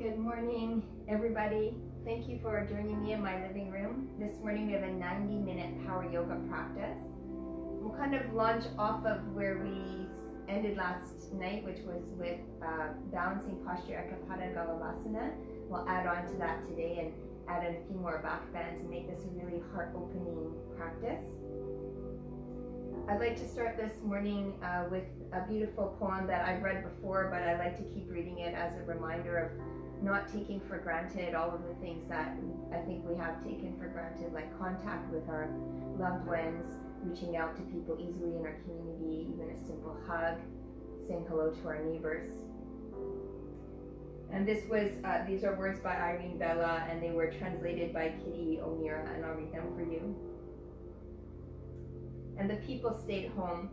Good morning, everybody. Thank you for joining me in my living room. This morning we have a 90-minute power yoga practice. We'll kind of launch off of where we ended last night, which was with balancing posture Ekapada Galavasana. We'll add on to that today and add in a few more back bends and make this a really heart-opening practice. I'd like to start this morning with a beautiful poem that I've read before, but I like to keep reading it as a reminder of not taking for granted all of the things that I think we have taken for granted, like contact with our loved ones, reaching out to people easily in our community, even a simple hug, saying hello to our neighbors. And this was, these are words by Irene Vela, and they were translated by Kitty O'Meara, and I'll read them for you. And the people stayed home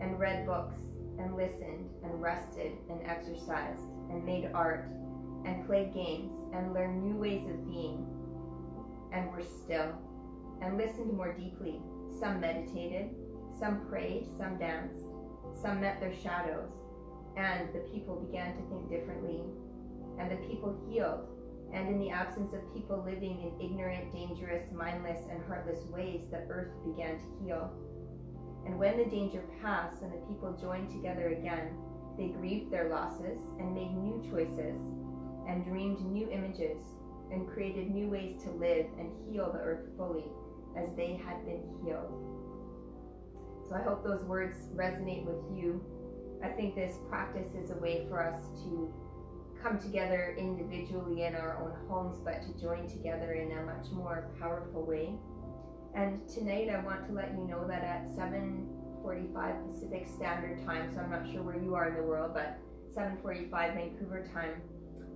and read books and listened and rested and exercised and made art and played games and learned new ways of being and were still and listened more deeply. Some meditated, some prayed, some danced, some met their shadows, and the people began to think differently, and the people healed. And in the absence of people living in ignorant, dangerous, mindless, and heartless ways, the earth began to heal. And when the danger passed and the people joined together again, they grieved their losses and made new choices and dreamed new images and created new ways to live and heal the earth fully as they had been healed. So I hope those words resonate with you. I think this practice is a way for us to come together individually in our own homes, but to join together in a much more powerful way. And tonight I want to let you know that at 7:45 Pacific Standard Time, so I'm not sure where you are in the world, but 7:45 Vancouver time,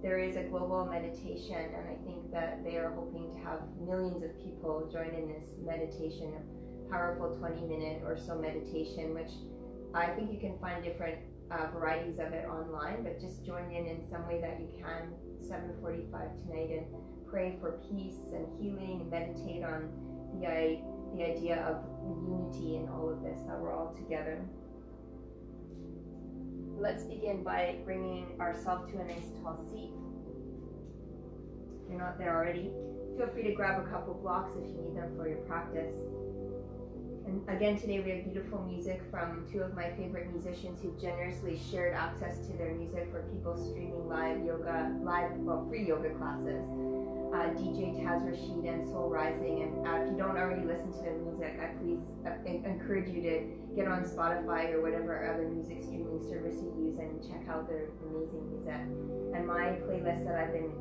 there is a global meditation, and I think that they are hoping to have millions of people join in this meditation, a powerful 20-minute or so meditation, which I think you can find different varieties of it online, but just join in some way that you can, 7:45 tonight, and pray for peace and healing and meditate on the idea of unity in all of this, that we're all together. Let's begin by bringing ourselves to a nice tall seat. If you're not there already, feel free to grab a couple blocks if you need them for your practice. And again, today we have beautiful music from two of my favorite musicians who've generously shared access to their music for people streaming free yoga classes. DJ Taz Rashid and Soul Rising, and if you don't already listen to their music, I please encourage you to get on Spotify or whatever other music streaming service you use and check out their amazing music. And my playlists that I've been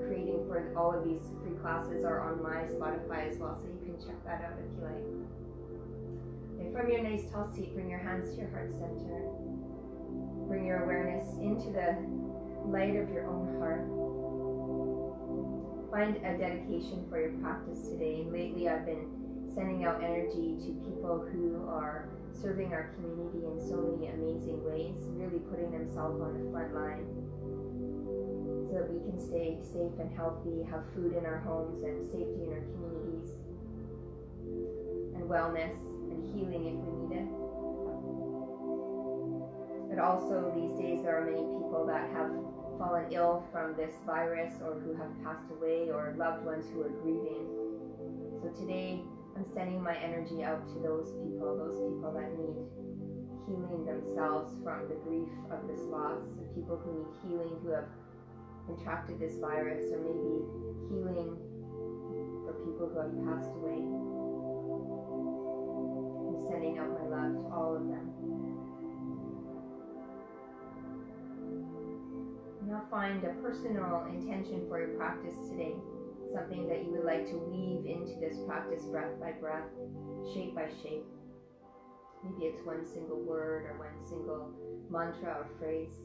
creating for all of these free classes are on my Spotify as well, so you can check that out if you like. And from your nice tall seat, bring your hands to your heart center. Bring your awareness into the light of your own heart. Find a dedication for your practice today. And lately I've been sending out energy to people who are serving our community in so many amazing ways, really putting themselves on the front line so that we can stay safe and healthy, have food in our homes and safety in our communities, and wellness and healing if we need it. But also these days there are many people that have fallen ill from this virus, or who have passed away, or loved ones who are grieving. So today I'm sending my energy out to those people that need healing themselves from the grief of this loss, the people who need healing, who have contracted this virus, or maybe healing for people who have passed away. I'm sending out my love to all of them. Now find a personal intention for your practice today, something that you would like to weave into this practice breath by breath, shape by shape. Maybe it's one single word or one single mantra or phrase.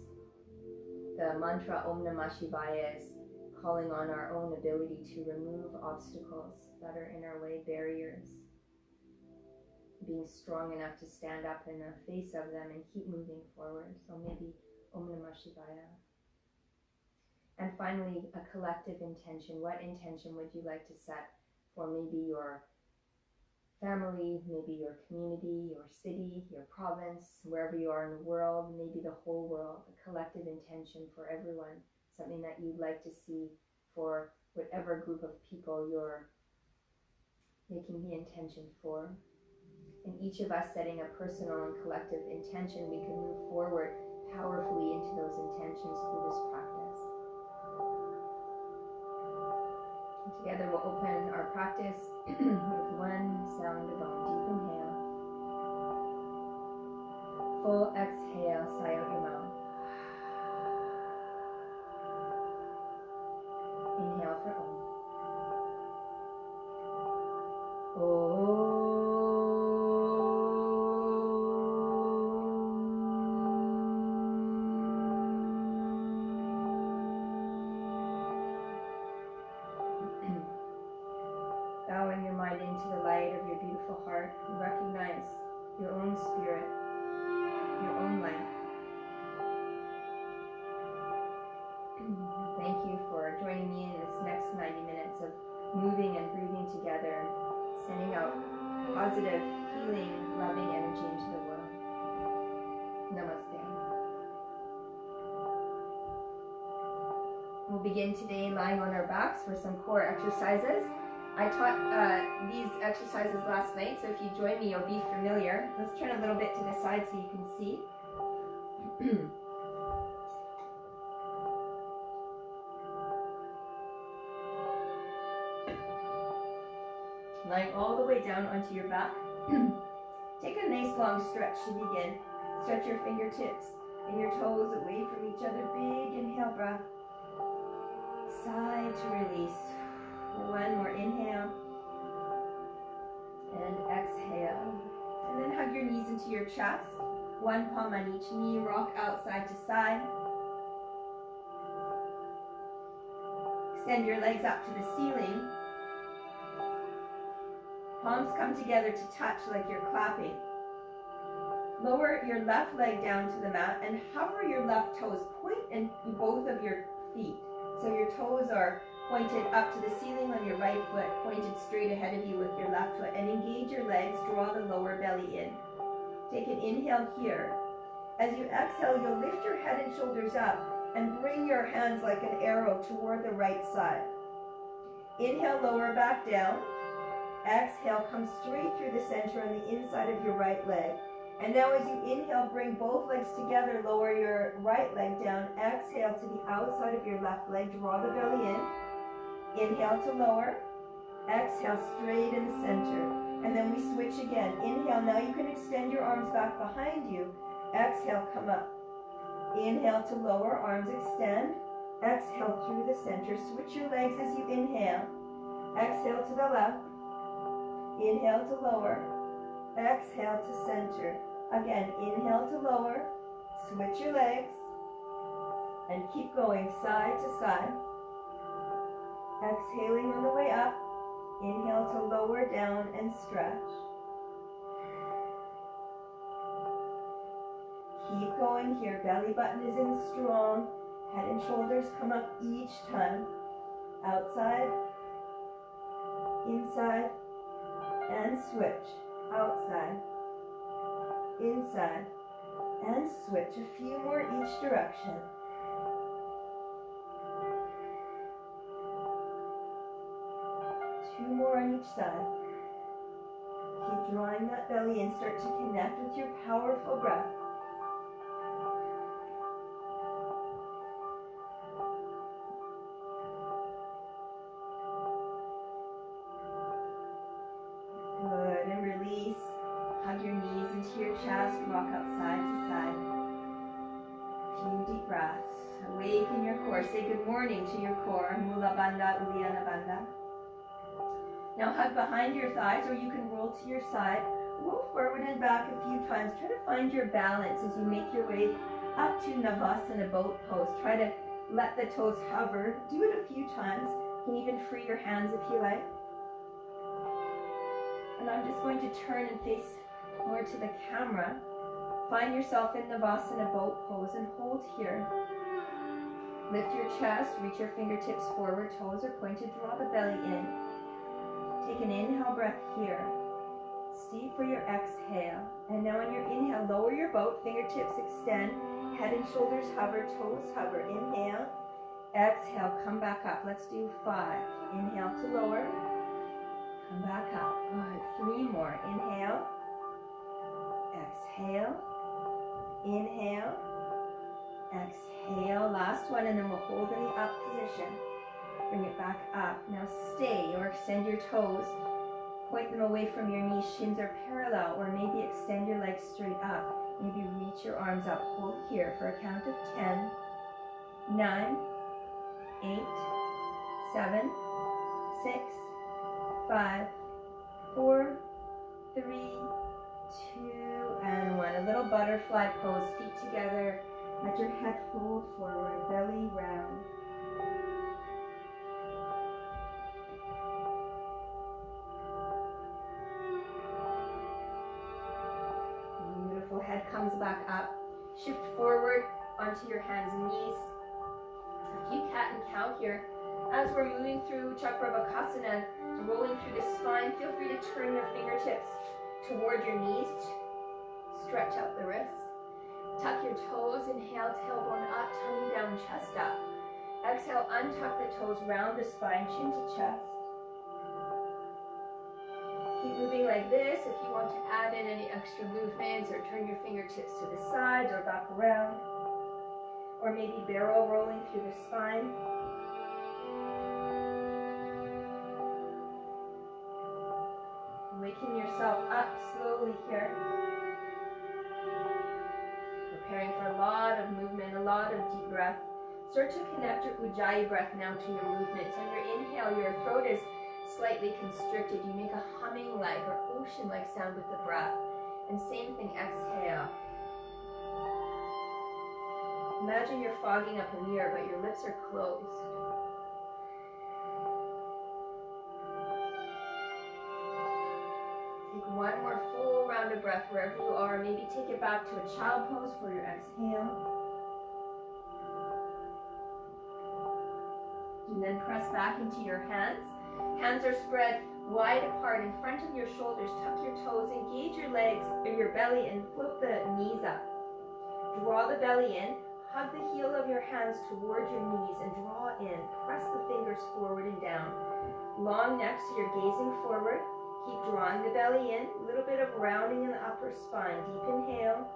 The mantra Om Namah Shivaya is calling on our own ability to remove obstacles that are in our way, barriers, being strong enough to stand up in the face of them and keep moving forward. So maybe Om Namah Shivaya. And finally, a collective intention. What intention would you like to set for maybe your family, maybe your community, your city, your province, wherever you are in the world, maybe the whole world, a collective intention for everyone, something that you'd like to see for whatever group of people you're making the intention for. And each of us setting a personal and collective intention, we can move forward powerfully into those intentions through this practice. And together we'll open our practice with one sound of Om. Deep inhale. Full exhale, sigh out your mouth. Inhale for Om. Bowing your mind into the light of your beautiful heart, and recognize your own spirit, your own light. Thank you for joining me in this next 90 minutes of moving and breathing together, sending out positive, healing, loving energy into the world. Namaste. We'll begin today lying on our backs for some core exercises. I taught these exercises last night, so if you join me, you'll be familiar. Let's turn a little bit to the side so you can see. Lying all the way down onto your back. Take a nice long stretch to begin. Stretch your fingertips and your toes away from each other. Big inhale breath. Sigh to release. One more inhale. And exhale. And then hug your knees into your chest. One palm on each knee. Rock out side to side. Extend your legs up to the ceiling. Palms come together to touch like you're clapping. Lower your left leg down to the mat and hover your left toes. Point in both of your feet. So your toes are pointed up to the ceiling on your right foot, pointed straight ahead of you with your left foot. And engage your legs, draw the lower belly in. Take an inhale here. As you exhale, you'll lift your head and shoulders up and bring your hands like an arrow toward the right side. Inhale, lower back down. Exhale, come straight through the center on the inside of your right leg. And now as you inhale, bring both legs together, lower your right leg down. Exhale to the outside of your left leg, draw the belly in. Inhale to lower. Exhale, straight in the center. And then we switch again. Inhale, now you can extend your arms back behind you. Exhale, come up. Inhale to lower, arms extend. Exhale through the center. Switch your legs as you inhale. Exhale to the left. Inhale to lower, exhale to center. Again, inhale to lower, switch your legs, and keep going side to side. Exhaling on the way up, inhale to lower down and stretch. Keep going here, belly button is in strong, head and shoulders come up each time. Outside, inside, and switch, outside, inside, and switch. A few more each direction. Two more on each side. Keep drawing that belly in. Start to connect with your powerful breath. Chest, rock out side to side. A few deep breaths. Awaken your core. Say good morning to your core. Mula Bandha, Uddiyana Bandha. Now hug behind your thighs, or you can roll to your side. Roll forward and back a few times. Try to find your balance as you make your way up to Navasana boat pose. Try to let the toes hover. Do it a few times. You can even free your hands if you like. And I'm just going to turn and face more to the camera. Find yourself in Navasana boat pose and hold here. Lift your chest, reach your fingertips forward, toes are pointed, draw the belly in. Take an inhale breath here. Stay for your exhale. And now on your inhale, lower your boat, fingertips extend, head and shoulders hover, toes hover. Inhale, Exhale, come back up. Let's do 5. Inhale to lower. Come back up. Good. 3 more. Inhale. Exhale. Inhale. Exhale. Last one, and then we'll hold in the up position. Bring it back up. Now stay or extend your toes. Point them away from your knees. Shins are parallel, or maybe extend your legs straight up. Maybe reach your arms up. Hold here for a count of 10, 9, 8, 7, 6, 5, 4, 3, 2, and 1. A little butterfly pose, feet together. Let your head fold forward, belly round. Beautiful. Head comes back up. Shift forward onto your hands and knees. A few cat and cow here. As we're moving through Chakrabakasana, rolling through the spine, feel free to turn your fingertips toward your knees. Stretch out the wrists. Tuck your toes. Inhale, tailbone up, tummy down, chest up. Exhale, untuck the toes, round the spine, chin to chest. Keep moving like this. If you want to add in any extra movements, or turn your fingertips to the sides or back around, or maybe barrel rolling through the spine. Waking yourself up slowly here. Preparing for a lot of movement, a lot of deep breath. Start to connect your Ujjayi breath now to your movements. On your inhale, your throat is slightly constricted. You make a humming-like or ocean-like sound with the breath. And same thing, exhale. Imagine you're fogging up a mirror, but your lips are closed. Take one more full round of breath wherever you are. Maybe take it back to a child pose for your exhale. And then press back into your hands. Hands are spread wide apart in front of your shoulders. Tuck your toes, engage your legs or your belly, and float the knees up. Draw the belly in. Hug the heel of your hands toward your knees and draw in. Press the fingers forward and down. Long neck, so you're gazing forward. Keep drawing the belly in. A little bit of rounding in the upper spine. Deep inhale.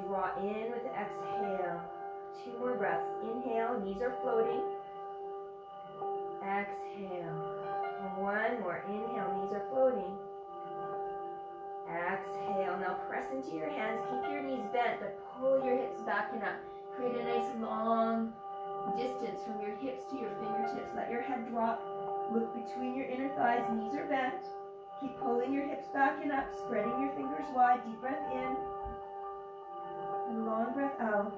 Draw in with the exhale. 2 more breaths. Inhale, knees are floating. Exhale. 1 more. Inhale, knees are floating. Exhale. Now press into your hands. Keep your knees bent, but pull your hips back and up. Create a nice long distance from your hips to your fingertips. Let your head drop. Look between your inner thighs. Knees are bent. Keep pulling your hips back and up, spreading your fingers wide. Deep breath in. And long breath out.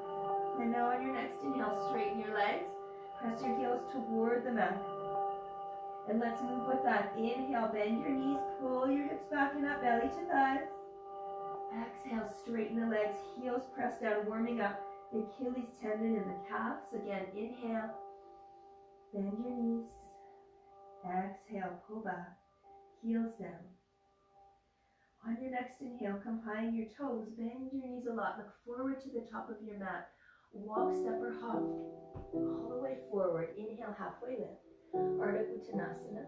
And now on your next inhale, straighten your legs. Press your heels toward the mat. And let's move with that. Inhale, bend your knees, pull your hips back and up, belly to thighs. Exhale, straighten the legs, heels press down, warming up the Achilles tendon and the calves. Again, inhale, bend your knees. Exhale, pull back, heels down. On your next inhale, come high on your toes, bend your knees a lot, look forward to the top of your mat. Walk, step, or hop all the way forward. Inhale, halfway lift. Ardha Uttanasana.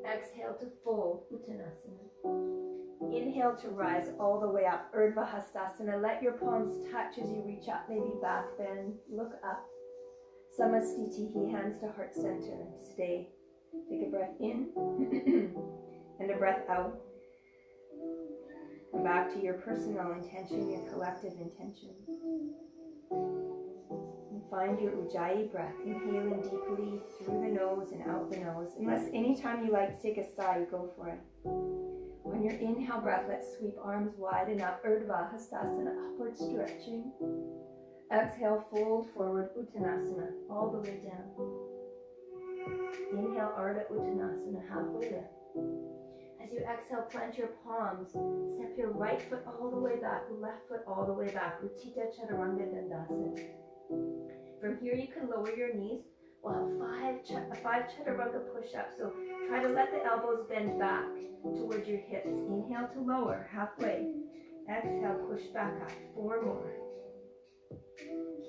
Exhale to fold Uttanasana. Inhale to rise all the way up. Urdhva Hastasana. Let your palms touch as you reach up. Maybe back bend. Look up. Samastitihi. Hands to heart center. Stay. Take a breath in and a breath out. Come back to your personal intention, your collective intention. And find your Ujjayi breath. Inhale in deeply through the nose and out the nose. Unless anytime you like to take a sigh, go for it. On your inhale breath, let's sweep arms wide and up. Urdhva Hastasana, upward stretching. Exhale, fold forward, Uttanasana, all the way down. Inhale, Ardha Uttanasana, halfway lift. As you exhale, plant your palms. Step your right foot all the way back, left foot all the way back. Uttita Chaturanga Dandasana. From here, you can lower your knees. We'll have five Chaturanga push-ups. So try to let the elbows bend back towards your hips. Inhale to lower, halfway. Exhale, push back up. 4 more.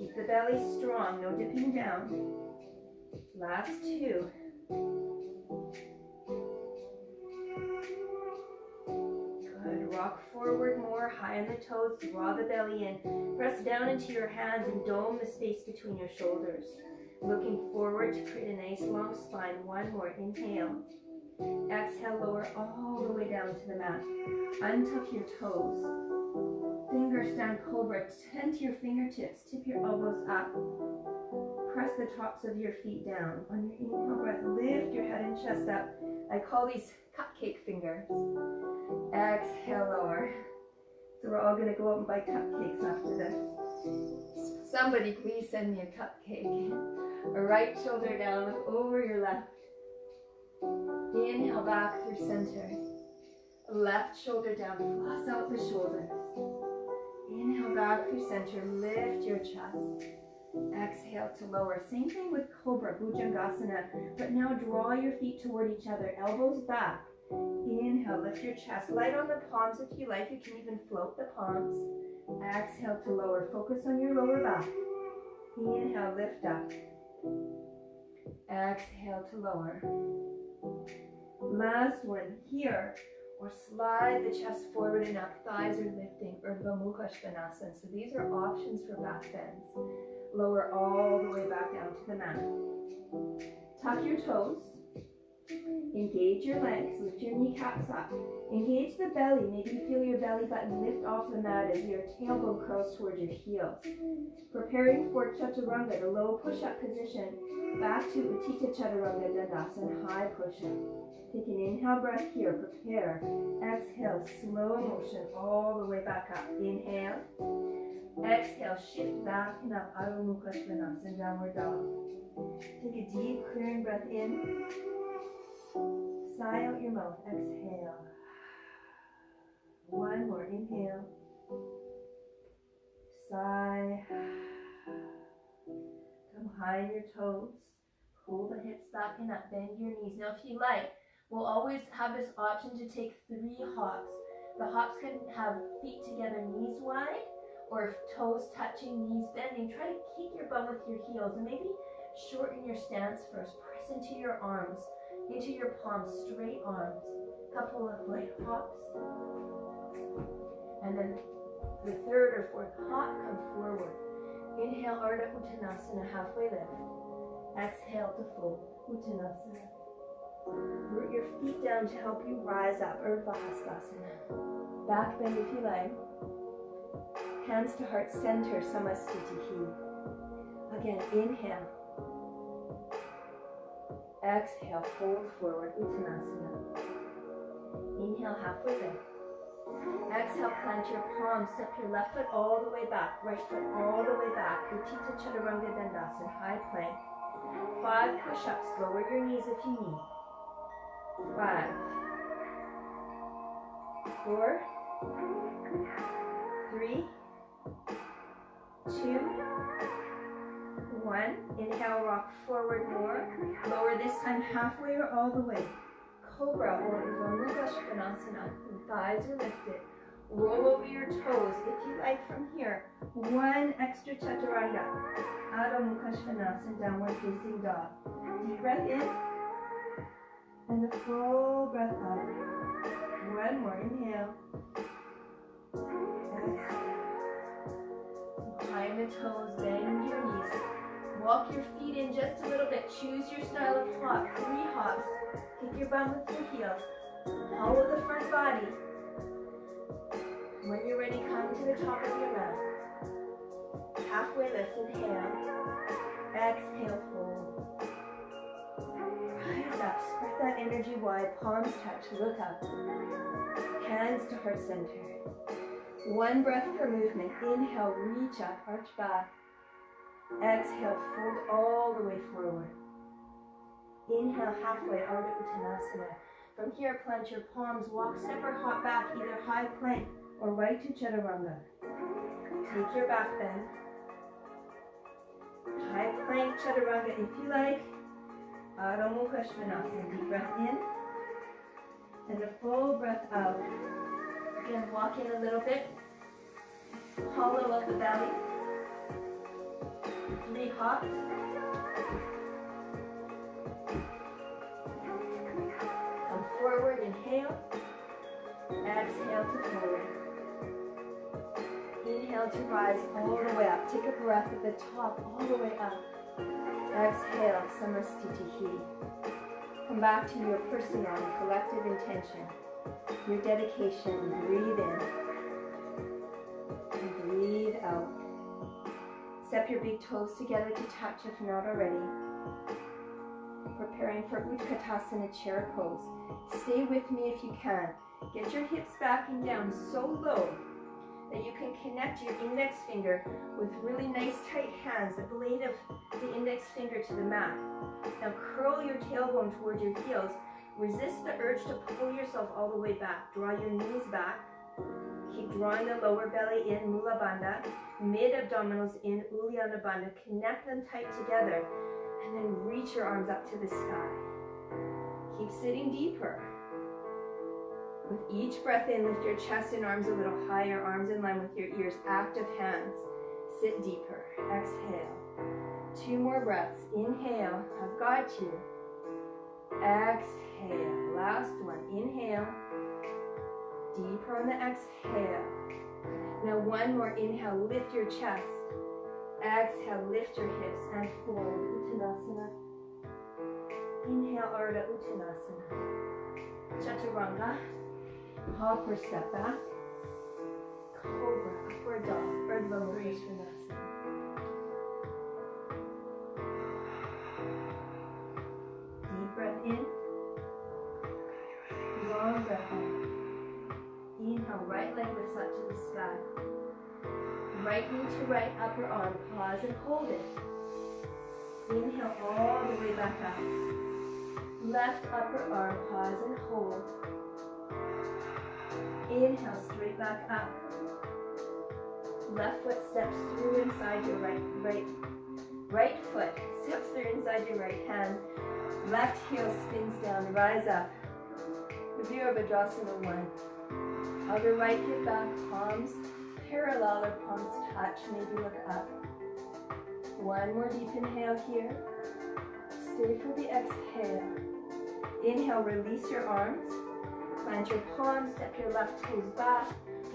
Keep the belly strong, no dipping down. Last 2. Good. Rock forward more, high on the toes, draw the belly in. Press down into your hands and dome the space between your shoulders. Looking forward to create a nice long spine. 1 more. Inhale. Exhale, lower all the way down to the mat. Untuck your toes. Finger stand cobra. Tend to your fingertips. Tip your elbows up. Press the tops of your feet down. On your inhale breath, lift your head and chest up. I call these cupcake fingers. Exhale, lower. So we're all going to go out and buy cupcakes after this. Somebody please send me a cupcake. Right shoulder down, look over your left. Inhale back through center. Left shoulder down, floss out the shoulders. Inhale back through center, lift your chest. Exhale to lower. Same thing with Cobra, Bhujangasana, but now draw your feet toward each other, elbows back. Inhale, lift your chest. Light on the palms if you like. You can even float the palms. Exhale to lower. Focus on your lower back. Inhale, lift up. Exhale to lower. Last one here. Or slide the chest forward and up. Thighs are lifting. Urdhva Mukha Svanasana. So these are options for back bends. Lower all the way back down to the mat. Tuck your toes. Engage your legs. Lift your kneecaps up. Engage the belly. Maybe you feel your belly button lift off the mat as your tailbone curls towards your heels. Preparing for Chaturanga, the low push-up position. Back to Utthita Chaturanga Dandasana, high push-up. Take an inhale breath here. Prepare. Exhale, slow motion all the way back up. Inhale. Exhale, shift back and up. Adho Mukha Svanasana, downward dog. Take a deep, clearing breath in. Sigh out your mouth. Exhale. 1 more. Inhale. Sigh. Come high on your toes. Pull the hips back and up. Bend your knees. Now, if you like, we'll always have this option to take 3 hops. The hops can have feet together, knees wide, or toes touching, knees bending. Try to kick your bum with your heels and maybe shorten your stance first. Press into your arms, into your palms, straight arms. Couple of light hops. And then the 3rd or 4th hop, come forward. Inhale, Ardha Uttanasana, halfway lift. Exhale to full Uttanasana. Root your feet down to help you rise up, Urdhva Hastasana. Back bend if you like. Hands to heart center, Samastitihi. Again, inhale. Exhale, fold forward, Uttanasana. Inhale, halfway lift. Exhale, plant your palms, step your left foot all the way back, right foot all the way back. Utthita Chaturanga Dandasana, high plank. 5 push-ups, lower your knees if you need. 5, 4, 3, 2, 1. Inhale, rock forward more. Lower this time halfway or all the way. Cobra or Urdhva Mukha Svanasana. Thighs are lifted. Roll over your toes if you like from here. 1 extra Chaturanga. Adho Mukha Svanasana, downward facing dog. Deep breath in. And a full breath out. 1 more. Inhale. Exhale. High on the toes, bend your knees. Walk your feet in just a little bit. Choose your style of hop. 3 hops. Kick your bum with your heels. Hollow the front body. When you're ready, come to the top of your mat. Halfway lift, inhale. Exhale, fold. Rise up, spread that energy wide. Palms touch, look up. Hands to heart center. 1 breath per movement. Inhale, reach up, arch back. Exhale, fold all the way forward. Inhale, halfway, Ardha Uttanasana. From here, plant your palms, walk, step or hop back, either high plank or right to Chaturanga. Take your back bend. High plank Chaturanga if you like. Adho Mukha Svanasana. Deep breath in. And a full breath out. Again, walk in a little bit. Hollow out the belly. 3 hops. Come forward, inhale. Exhale to forward. Inhale to rise all the way up. Take a breath at the top, all the way up. Exhale, Samastitihi. Come back to your personal and collective intention. Your dedication. Breathe in. And breathe out. Step your big toes together to touch if not already. Preparing for Utkatasana chair pose. Stay with me if you can. Get your hips back and down so low that you can connect your index finger with really nice tight hands, the blade of the index finger to the mat. Now curl your tailbone toward your heels. Resist the urge to pull yourself all the way back. Draw your knees back. Keep drawing the lower belly in, Mula Bandha. Mid-abdominals in, Uddiyana Bandha. Connect them tight together. And then reach your arms up to the sky. Keep sitting deeper. With each breath in, lift your chest and arms a little higher, arms in line with your ears, active hands. Sit deeper. Exhale. 2 more breaths. Inhale. I've got you. Exhale. Last one. Inhale. Deeper on the exhale. Now 1 more. Inhale. Lift your chest. Exhale. Lift your hips and forward. Uttanasana. Inhale. Ardha Uttanasana. Chaturanga. Hop or step back. Cobra, upward dog, Urdhva Mukha Svanasana. Deep breath in. Long breath out. Inhale, right leg lifts up to the sky. Right knee to right upper arm. Pause and hold it. Inhale all the way back up. Left upper arm. Pause and hold. Inhale, straight back up. Left foot steps through inside your right foot steps through inside your right hand. Left heel spins down, rise up. Virabhadrasana 1. Outer right hip back, palms parallel or palms touch, maybe look up. 1 more deep inhale here. Stay for the exhale. Inhale, release your arms. Plant your palms, step your left toes back.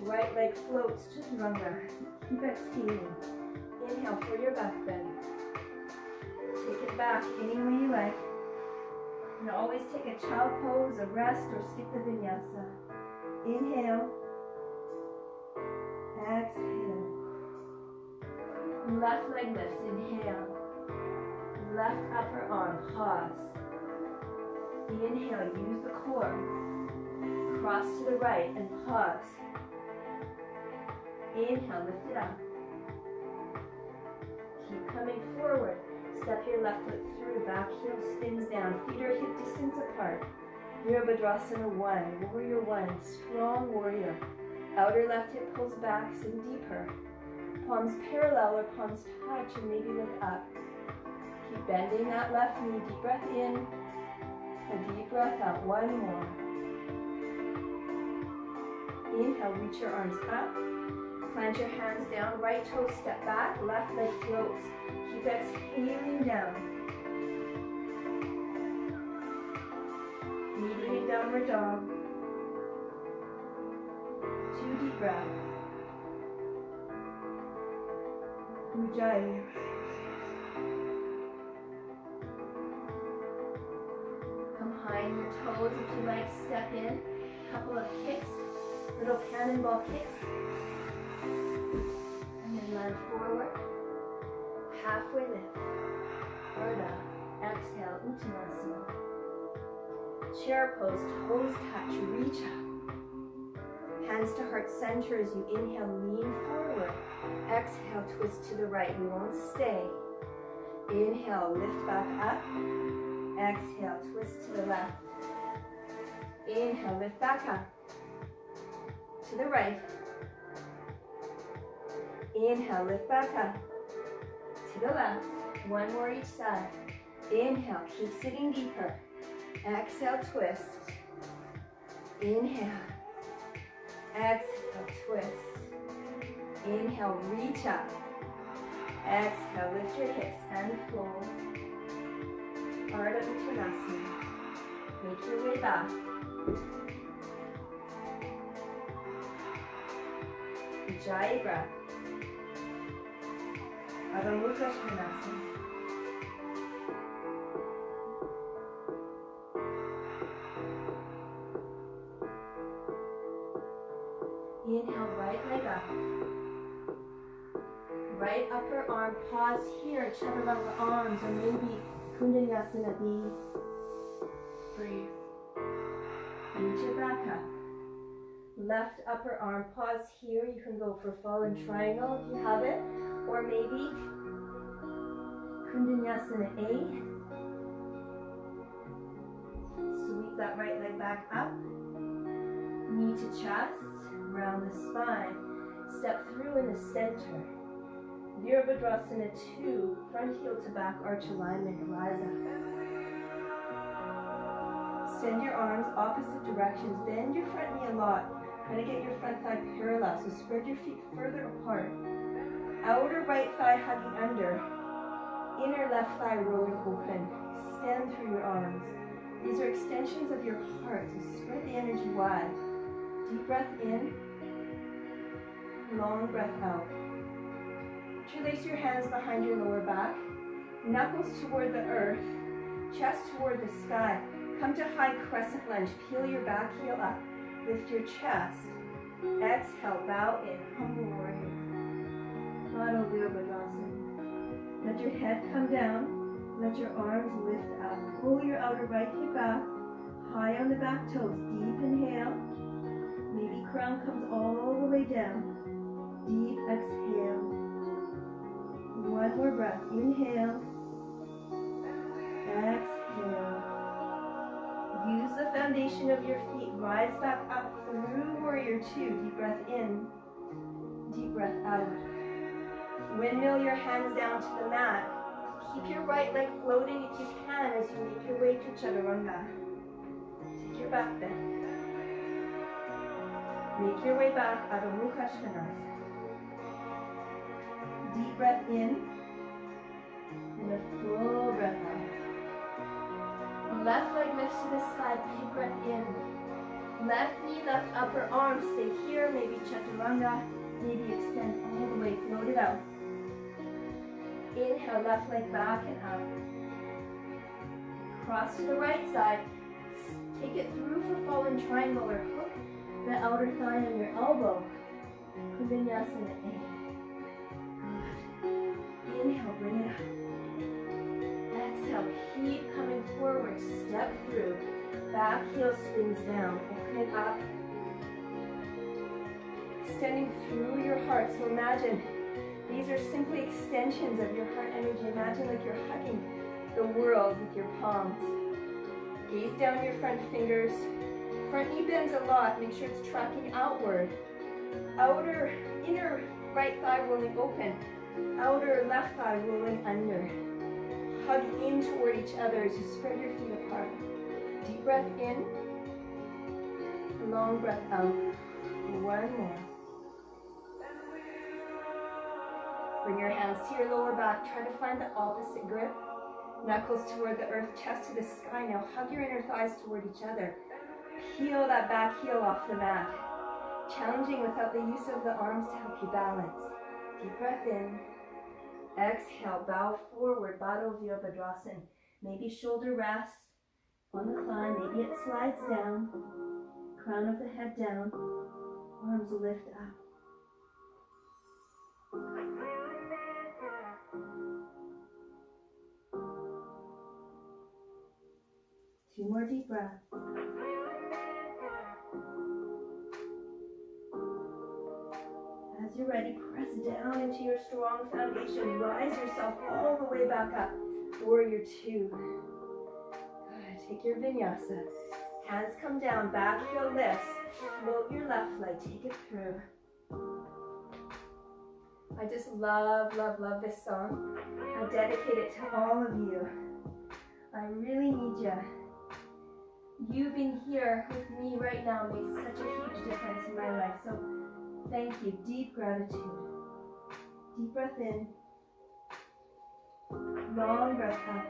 Right leg floats, chaturanga. Keep exhaling. Inhale for your back bend. Take it back any way you like. And always take a child pose, a rest, or skip the vinyasa. Inhale. Exhale. Left leg lifts, inhale. Left upper arm, pause. Inhale, use the core. Cross to the right and pause. Inhale, lift it up. Keep coming forward. Step your left foot through, back heel spins down, feet are hip distance apart. Virabhadrasana 1, warrior 1, strong warrior. Outer left hip pulls back, sink deeper. Palms parallel or palms touch and maybe look up. Keep bending that left knee, deep breath in, a deep breath out, 1 more. Inhale, reach your arms up. Plant your hands down, right toe step back, left leg floats. Keep exhaling down. Mediate downward dog. 2 deep breaths. Ujjayi. Come high in your toes if you like, step in. Couple of kicks, little cannonball kicks. And then land forward. Halfway lift. Ardha. Exhale, Uttanasana. Chair pose, toes touch, reach up. Hands to heart center as you inhale, lean forward. Exhale, twist to the right. We won't stay. Inhale, lift back up. Exhale, twist to the left. Inhale, lift back up. To the right. Inhale, lift back up. To the left. 1 more each side. Inhale, keep sitting deeper. Exhale, twist. Inhale. Exhale, twist. Inhale, reach up. Exhale, lift your hips and fold. Ardha Uttanasana. Make your way back. Ujjayi breath. Adho Mukha Svanasana. Inhale, right leg up. Right upper arm, pause here, chaturanga arms, or maybe Kundalini B. Breathe. Reach it back up. Left upper arm, pause here. You can go for fallen triangle if you have it, or maybe Kundalini A. Sweep that right leg back up. Knee to chest, round the spine. Step through in the center. Virabhadrasana 2, front heel to back arch alignment, rise up. Send your arms opposite directions. Bend your front knee a lot. Try to get your front thigh parallel, so spread your feet further apart. Outer right thigh hugging under. Inner left thigh rolling open. Extend through your arms. These are extensions of your heart, so spread the energy wide. Deep breath in. Long breath out. Interlace your hands behind your lower back. Knuckles toward the earth. Chest toward the sky. Come to high crescent lunge. Peel your back heel up. Lift your chest. Exhale, bow in. Humble warrior. Adho Virabhadrasana. Let your head come down. Let your arms lift up. Pull your outer right hip back. High on the back toes. Deep inhale. Maybe crown comes all the way down. Deep exhale. One more breath. Inhale. Exhale. Use the foundation of your feet. Rise back up through warrior 2. Deep breath in. Deep breath out. Windmill your hands down to the mat. Keep your right leg floating if you can as you make your way to chaturanga. Take your back bend. Make your way back, Adho Mukha Svanasana. Deep breath in, and a full breath out. Left leg lifts to the sky, big breath in. Left knee, left upper arm, stay here, maybe chaturanga, maybe extend all the way, float it out. Inhale, left leg back and up. Cross to the right side, take it through for fallen triangle or hook the outer thigh on your elbow. Kundalini A. Good. Inhale, bring it up. Exhale, keep coming forward. Step through. Back heel swings down. Open it up. Extending through your heart. So imagine these are simply extensions of your heart energy. Imagine like you're hugging the world with your palms. Gaze down your front fingers. Front knee bends a lot. Make sure it's tracking outward. Inner right thigh rolling open. Outer left thigh rolling under. Hug in toward each other as you spread your feet apart. Deep breath in. Long breath out. One more. Bring your hands to your lower back. Try to find the opposite grip. Knuckles toward the earth, chest to the sky. Now hug your inner thighs toward each other. Peel that back heel off the mat. Challenging without the use of the arms to help you balance. Deep breath in. Exhale, bow forward, Adho Virabhadrasana. Maybe shoulder rests on the thigh, maybe it slides down. Crown of the head down, arms lift up. Two more deep breaths. As you're ready, press down into your strong foundation. Rise yourself all the way back up. Warrior 2. Good. Take your vinyasa. Hands come down, back heel lifts. Float your left leg, take it through. I just love, love, love this song. I dedicate it to all of you. I really need you. You being here with me right now makes such a huge difference in my life. So thank you. Deep gratitude. Deep breath in. Long breath up.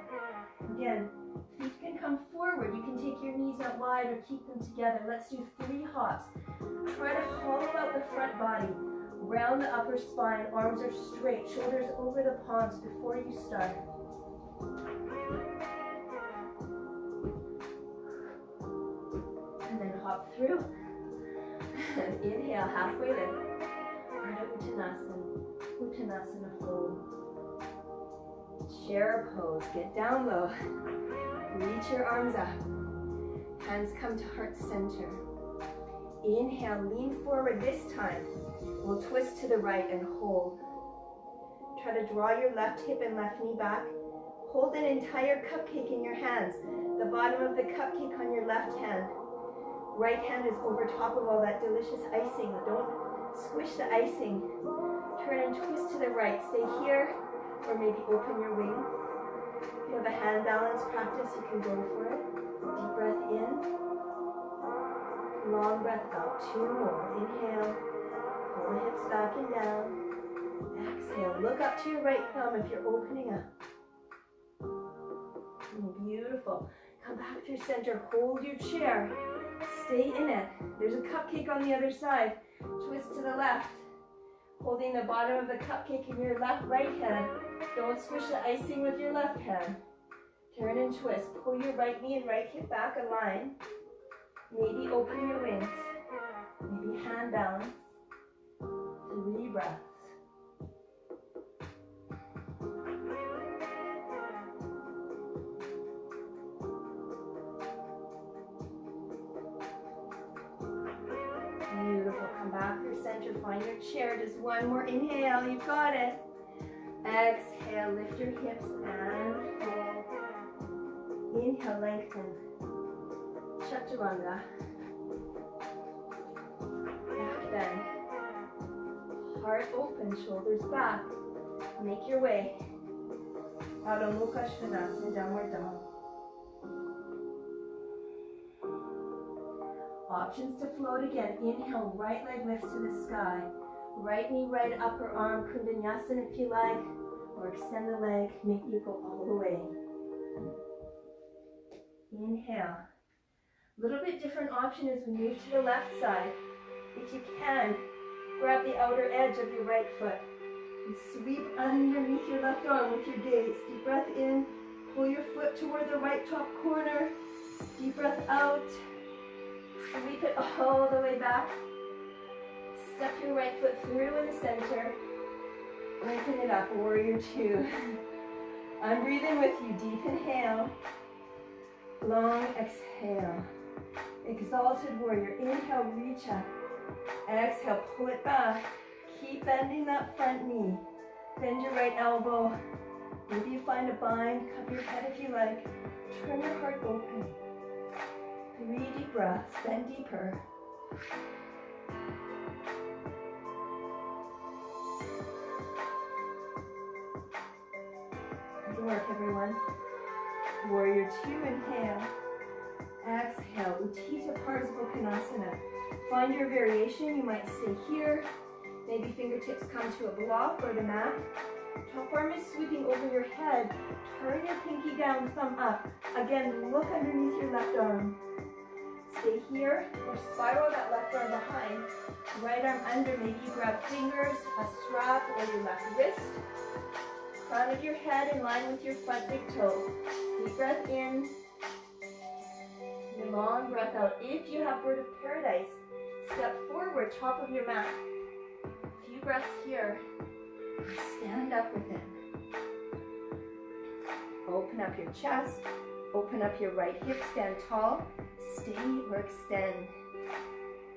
Again, feet can come forward. You can take your knees out wide or keep them together. Let's do 3 hops. Try to hollow out the front body. Round the upper spine. Arms are straight. Shoulders over the palms before you start. And then hop through. Inhale, halfway lift. Ardha Uttanasana. Uttanasana fold. Chair pose. Get down low. Reach your arms up. Hands come to heart center. Inhale, lean forward this time. We'll twist to the right and hold. Try to draw your left hip and left knee back. Hold an entire cupcake in your hands. The bottom of the cupcake on your left hand. Right hand is over top of all that delicious icing. Don't squish the icing. Turn and twist to the right. Stay here, or maybe open your wings. If you have a hand balance practice, you can go for it. Deep breath in. Long breath out. 2 more. Inhale. Pull the hips back and down. Exhale. Look up to your right thumb if you're opening up. Beautiful. Come back through center. Hold your chair. Stay in it. There's a cupcake on the other side. Twist to the left. Holding the bottom of the cupcake in your right hand. Don't squish the icing with your left hand. Turn and twist. Pull your right knee and right hip back, align. Maybe open your wings. Maybe hand balance. 3 breaths. Beautiful. Come back through center. Find your chair. Just 1 more inhale. You've got it. Exhale. Lift your hips and fold. Inhale. Lengthen. Chaturanga. Back bend. Heart open. Shoulders back. Make your way. Adho Mukha Svanasana. Downward dog. Options to float again. Inhale, right leg lifts to the sky. Right knee, right upper arm, Kundanyasana if you like. Or extend the leg, make you go all the way. Inhale. A little bit different option as we move to the left side. If you can, grab the outer edge of your right foot. And sweep underneath your left arm with your gaze. Deep breath in. Pull your foot toward the right top corner. Deep breath out. Sweep it all the way back. Step your right foot through in the center. Lengthen it up, warrior 2. I'm breathing with you. Deep inhale. Long exhale. Exalted warrior. Inhale, reach up. Exhale, pull it back. Keep bending that front knee. Bend your right elbow. Maybe you find a bind. Cup your head if you like. Turn your heart open. 3 deep breaths, bend deeper. Good work, everyone. Warrior 2, inhale. Exhale, Utthita Parsvakonasana. Find your variation. You might stay here. Maybe fingertips come to a block or the mat. Top arm is sweeping over your head. Turn your pinky down, thumb up. Again, look underneath your left arm. Stay here or spiral that left arm behind. Right arm under. Maybe you grab fingers, a strap, or your left wrist. Crown of your head in line with your front big toe. Deep breath in. Long breath out. If you have bird of paradise, step forward, top of your mat. A few breaths here. Stand up with it. Open up your chest. Open up your right hip. Stand tall. Stay or extend.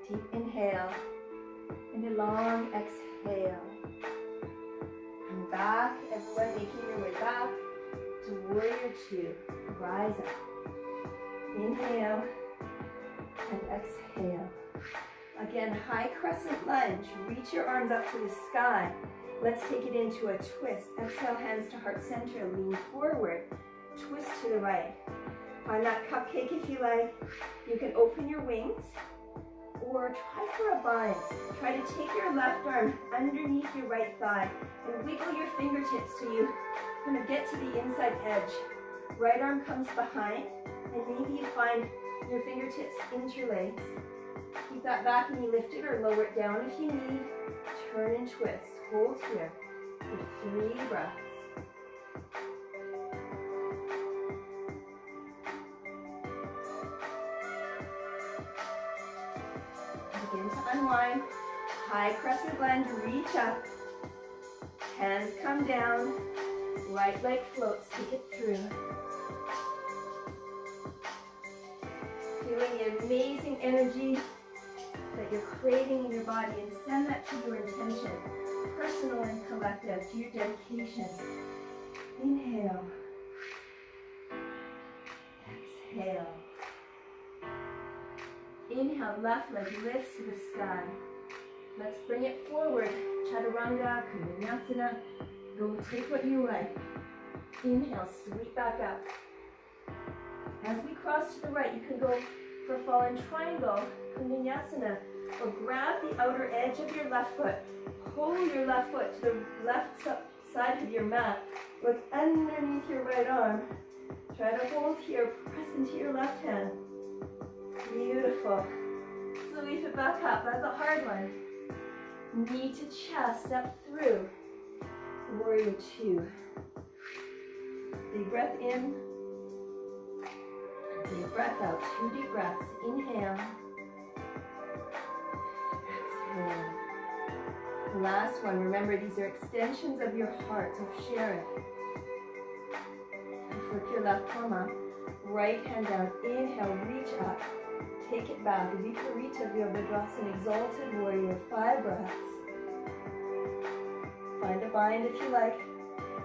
Deep inhale. And a long exhale. Come back. Everyone making your way back to warrior 2. Rise up. Inhale. And exhale. Again, high crescent lunge. Reach your arms up to the sky. Let's take it into a twist. Exhale, hands to heart center. Lean forward. Twist to the right. Find that cupcake if you like. You can open your wings or try for a bind. Try to take your left arm underneath your right thigh and wiggle your fingertips so you I'm going to get to the inside edge. Right arm comes behind, and maybe you find your fingertips interlace. Keep that back knee lifted or lower it down if you need. Turn and twist. Hold here for 3 breaths. Begin to unwind. High crescent blend, reach up. Hands come down. Right leg floats, take it through. Feeling the amazing energy that you're creating in your body, and send that to your intention, personal and collective, to your dedication. Inhale. Exhale. Inhale, left leg lifts to the sky. Let's bring it forward. Chaturanga, Kundalini. Go take what you like. Inhale, sweep back up. As we cross to the right, you can go for fallen triangle, Kundalini, or grab the outer edge of your left foot. Pull your left foot to the left side of your mat. Look underneath your right arm. Try to hold here, press into your left hand. Beautiful. Sweep it back up. That's a hard one. Knee to chest, step through. Warrior 2. Big breath in. Deep breath out. 2 deep breaths. Inhale. Exhale. Last one. Remember, these are extensions of your heart, so share it. Flip your left palm up. Right hand down. Inhale, reach up. Take it back. Viparita Virabhadrasana, exalted warrior. 5 breaths. Find a bind if you like.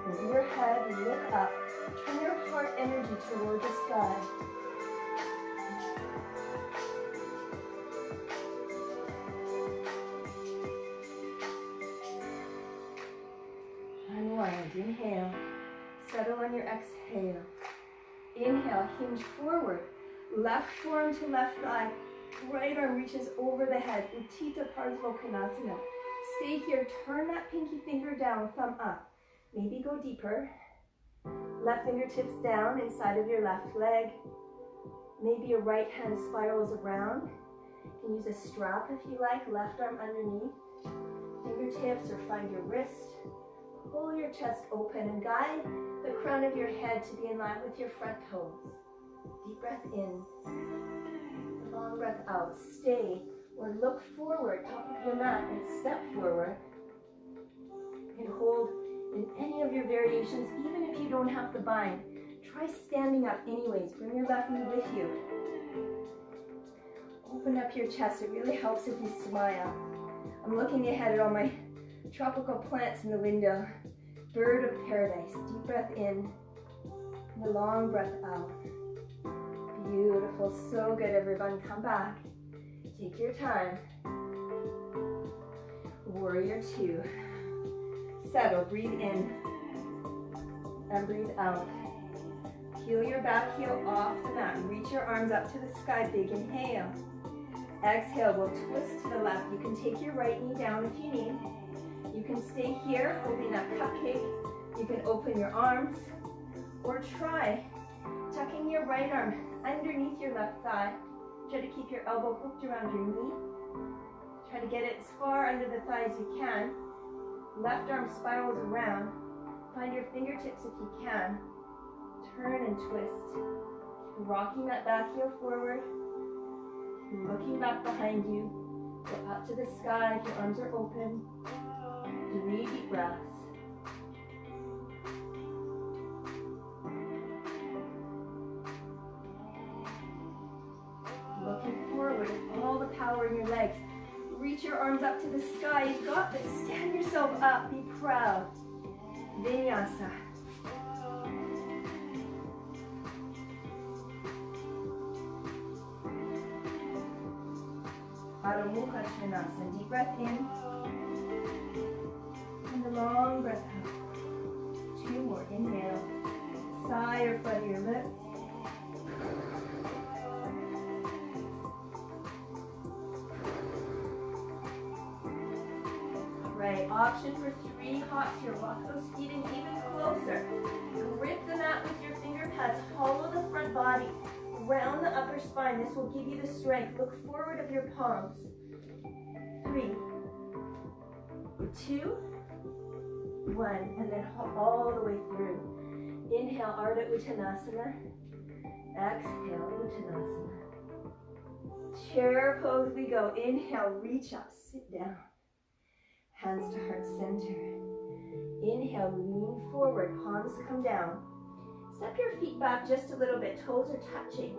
Move your head, look up. Turn your heart energy toward the sky. Unwind. Inhale. Settle on your exhale. Inhale, hinge forward. Left forearm to left thigh. Right arm reaches over the head. Uttita Parsva Konasana. Stay here. Turn that pinky finger down, thumb up. Maybe go deeper. Left fingertips down inside of your left leg. Maybe your right hand spirals around. You can use a strap if you like. Left arm underneath. Fingertips, or find your wrist. Pull your chest open and guide the crown of your head to be in line with your front toes. Deep breath in. Long breath out. Stay or look forward, top of your mat, and step forward. And hold in any of your variations, even if you don't have to bind. Try standing up anyways. Bring your left knee with you. Open up your chest. It really helps if you smile. I'm looking ahead at all my tropical plants in the window. Bird of paradise. Deep breath in. And a long breath out. Beautiful. So good, everyone. Come back. Take your time. Warrior 2. Settle. Breathe in. And breathe out. Peel your back heel off the mat. Reach your arms up to the sky. Big inhale. Exhale. We'll twist to the left. You can take your right knee down if you need. You can stay here, holding that cupcake. You can open your arms. Or try tucking your right arm underneath your left thigh. Try to keep your elbow hooked around your knee. Try to get it as far under the thigh as you can. Left arm spirals around. Find your fingertips if you can. Turn and twist. Rocking that back heel forward. Looking back behind you. Go up to the sky if your arms are open. 3 deep breaths. Looking forward with all the power in your legs. Reach your arms up to the sky. You've got this. Stand yourself up. Be proud. Vinyasa. Adho Mukha Svanasana. Deep breath in. And a long breath out. 2 more. Inhale. Sigh or flutter your lips. Right, option for 3 hops here. Walk those feet in even closer. Grip the mat with your finger pads. Hollow the front body. Round the upper spine. This will give you the strength. Look forward of your palms. 3, 2, 1. And then all the way through. Inhale, Ardha Uttanasana. Exhale, Uttanasana. Chair pose we go. Inhale, reach up, sit down. Hands to heart center. Inhale, lean forward, palms come down. Step your feet back just a little bit, toes are touching.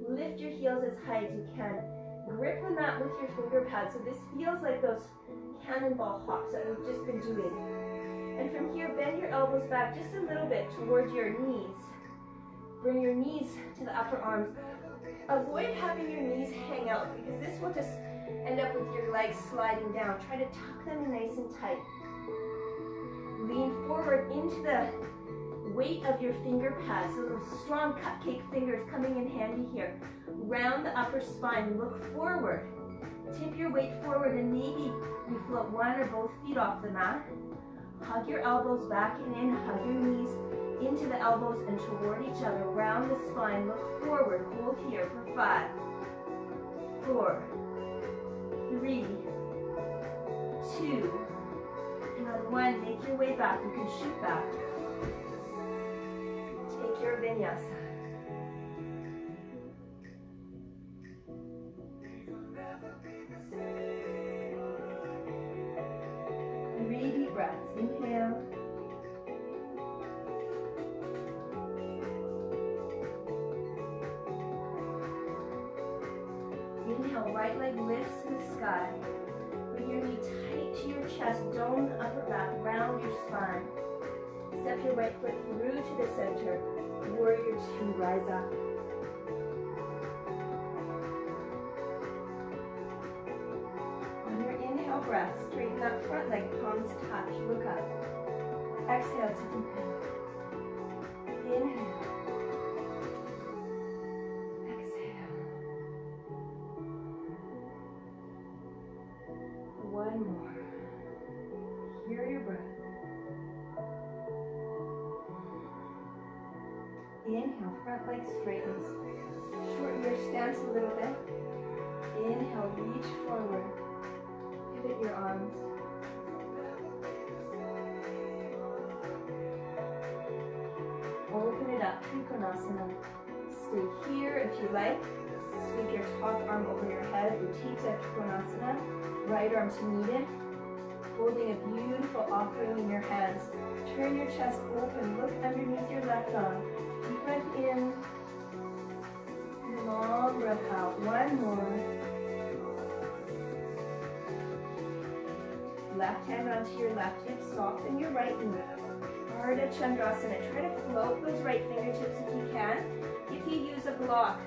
Lift your heels as high as you can. Grip the mat with your finger pads. So this feels like those cannonball hops that we've just been doing. And from here, bend your elbows back just a little bit towards your knees. Bring your knees to the upper arms. Avoid having your knees hang out because this will just end up with your legs sliding down. Try to tuck them in nice and tight. Lean forward into the weight of your finger pads. So those strong cupcake fingers coming in handy here. Round the upper spine. Look forward. Tip your weight forward and maybe you float one or both feet off the mat. Hug your elbows back and in. Hug your knees into the elbows and toward each other. Round the spine. Look forward. Hold here for 5, 4, 3, 2, and on 1, make your way back. You can shoot back. Take your vinyasa. 3 deep breaths. Inhale. Inhale, right leg lifts to the sky. Bring your knee tight to your chest, dome the upper back, round your spine. Step your right foot through to the center. Warrior 2, rise up. On your inhale breath, straighten that front leg, palms touch, look up. Exhale to deepen. Inhale. One more. Hear your breath. Inhale, front leg straightens. Shorten your stance a little bit. Inhale, reach forward. Pivot your arms. Open it up, Trikonasana. Stay here if you like. Sweep your top arm over your head, Utthita Trikonasana. Right arm to meet it. Holding a beautiful offering in your hands. Turn your chest open. Look underneath your left arm. Deep breath in. Long breath out. One more. Left hand onto your left hip. Soften your right knee. Ardha Chandrasana. Try to float those right fingertips if you can. If you use a block,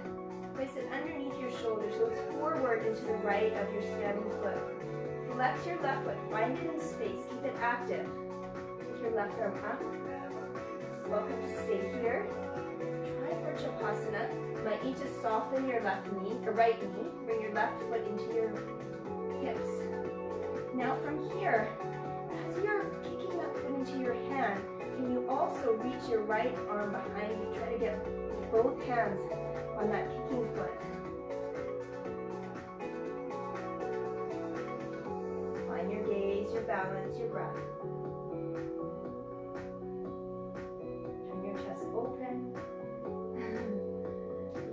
place it underneath your shoulders. Look forward into the right of your standing foot. Flex your left foot. Find it in space. Keep it active. Take your left arm up. Welcome to stay here. Try Vrachapasana. Might need to soften your left knee, or right knee. Bring your left foot into your hips. Now from here, as you're kicking that foot into your hand, can you also reach your right arm behind you? Try to get both hands on that kicking foot. Find your gaze, your balance, your breath. Turn your chest open.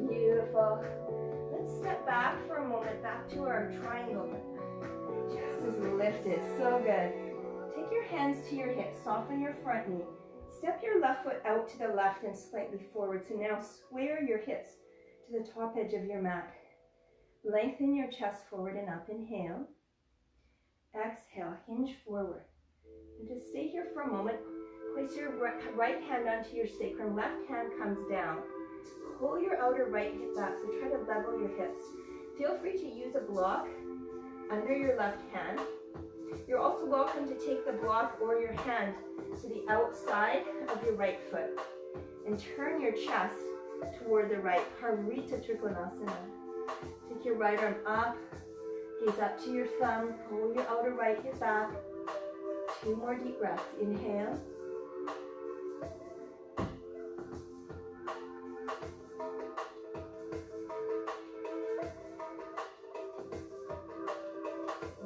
Beautiful. Let's step back for a moment, back to our triangle. Chest is lifted, so good. Take your hands to your hips, soften your front knee. Step your left foot out to the left and slightly forward. So now square your hips to the top edge of your mat. Lengthen your chest forward and up. Inhale. Exhale, hinge forward. And just stay here for a moment. Place your right hand onto your sacrum. Left hand comes down. Pull your outer right hip back, so try to level your hips. Feel free to use a block under your left hand. You're also welcome to take the block or your hand to the outside of your right foot and turn your chest toward the right, Parvrita Trikonasana. Take your right arm up, gaze up to your thumb, pull your outer right hip back. 2 more deep breaths. Inhale.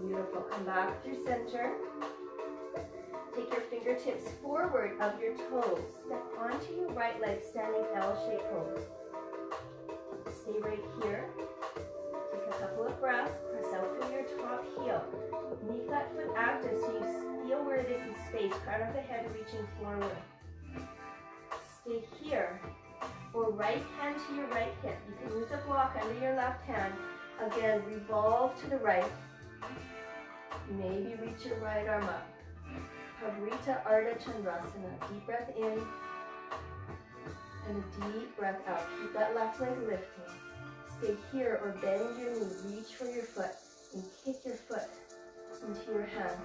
Beautiful. Come back through center. Take your fingertips forward of your toes. Step onto your right leg, standing L-shaped pose. Stay right here. Take a couple of breaths. Press out through your top heel. Make that foot active so you feel where it is in space. Crown of the head reaching forward. Stay here. Or right hand to your right hip. You can use a block under your left hand. Again, revolve to the right. Maybe reach your right arm up. Pavrita Ardha Chandrasana. Deep breath in and a deep breath out. Keep that left leg lifting. Stay here or bend your knee. Reach for your foot and kick your foot into your hand.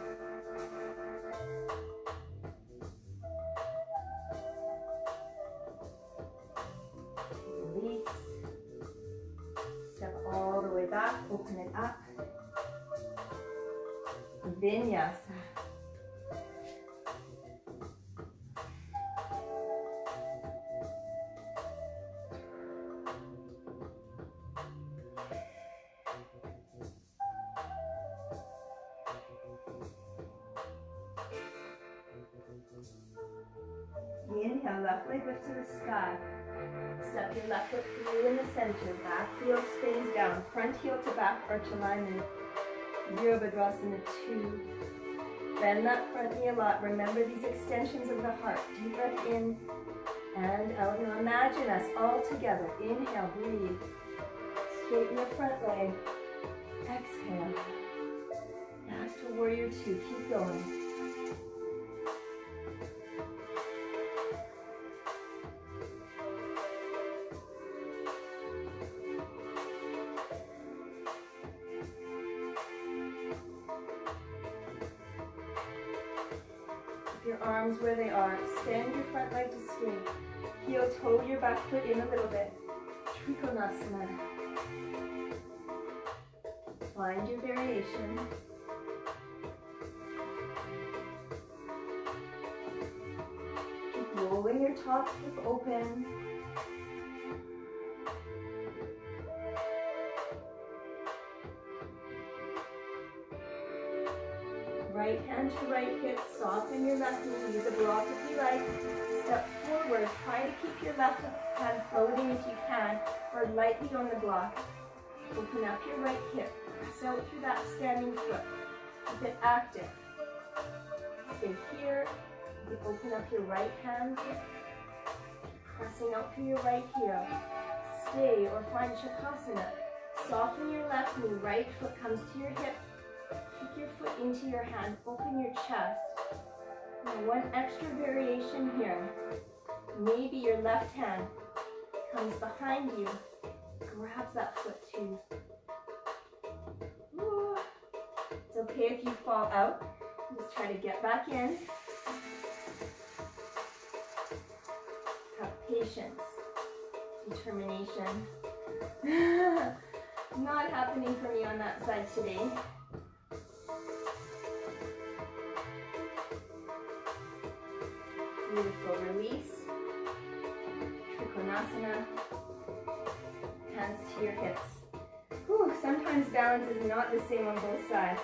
Release. Step all the way back. Open it up. Vinyasa. Inhale, left leg lift to the sky. Step your left foot through in the center. Back heel spins down. Front heel to back arch alignment. Virabhadrasana 2. Bend that front knee a lot. Remember these extensions of the heart. Deep breath in and out. Now imagine us all together. Inhale, breathe. Straighten the front leg. Exhale. Back to warrior 2. Keep going. Your arms where they are. Extend your front leg to straight. Heel toe your back foot in a little bit. Trikonasana. Find your variation. Keep rolling your top hip open. Right hand to right hip, soften your left knee, use a block if you like. Step forward, try to keep your left hand floating if you can, or lightly on the block. Open up your right hip, press out through that standing foot. Keep it active. Stay here, you open up your right hand, pressing out through your right heel. Stay or find Shavasana. Soften your left knee, right foot comes to your hip. Kick your foot into your hand, open your chest. Now one extra variation here. Maybe your left hand comes behind you, grabs that foot too. Ooh. It's okay if you fall out. Just try to get back in. Have patience, determination. Not happening for me on that side today. Beautiful. Release. Trikonasana. Hands to your hips. Whew, sometimes balance is not the same on both sides.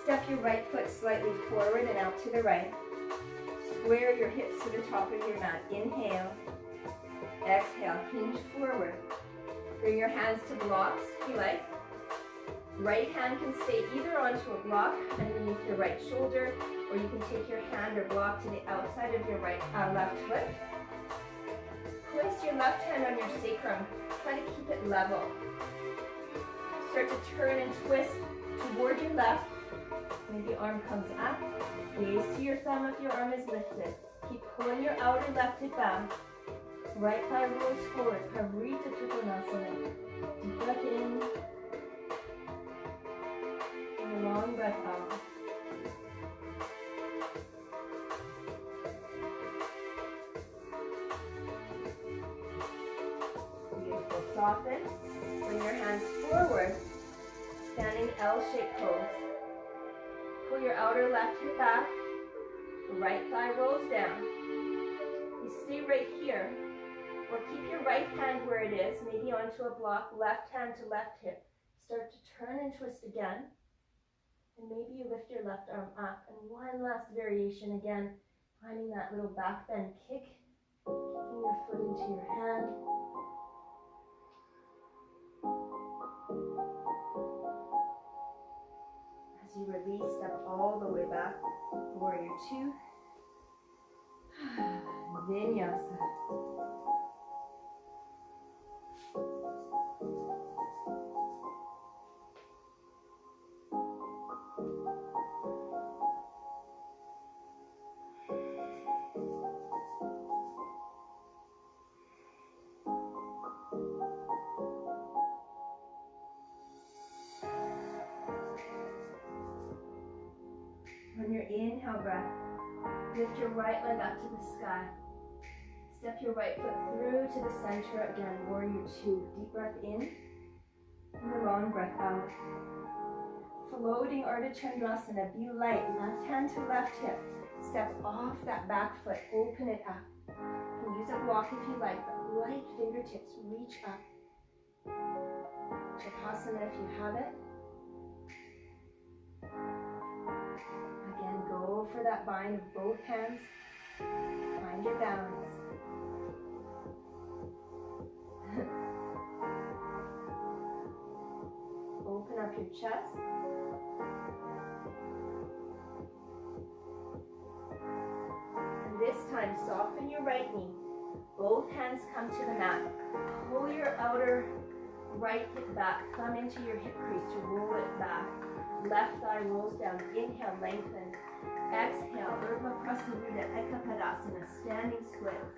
Step your right foot slightly forward and out to the right. Square your hips to the top of your mat. Inhale. Exhale. Hinge forward. Bring your hands to blocks if you like. Right hand can stay either onto a block underneath your right shoulder, or you can take your hand or block to the outside of your left foot. Place your left hand on your sacrum. Try to keep it level. Start to turn and twist toward your left. Maybe arm comes up. Gaze to your thumb if your arm is lifted. Keep pulling your outer left hip back. Right thigh rolls forward. Pavrita Trikonasana. Deep breath in. And a long breath out. Beautiful. Soften. Bring your hands forward. Standing L-shaped pose. Pull your outer left hip back. Right thigh rolls down. You stay right here. Or keep your right hand where it is, maybe onto a block, left hand to left hip. Start to turn and twist again. And maybe you lift your left arm up. And one last variation again, finding that little back bend kick, kicking your foot into your hand. As you release, step all the way back. Warrior 2. Vinyasa. On your inhale breath, lift your right leg up to the sky. Step your right foot through to the center again, warrior 2. Deep breath in, and a long breath out. Floating Ardha Chandrasana, be light, left hand to left hip. Step off that back foot, open it up. You can use a block if you like, but light fingertips, reach up. Shavasana if you have it. Again, go for that bind of both hands. Find your balance. Open up your chest. And this time, soften your right knee. Both hands come to the mat. Pull your outer right hip back. Come into your hip crease to roll it back. Left thigh rolls down. Inhale, lengthen. Exhale, Urdhva Prasarita, Eka Padasana, standing splits.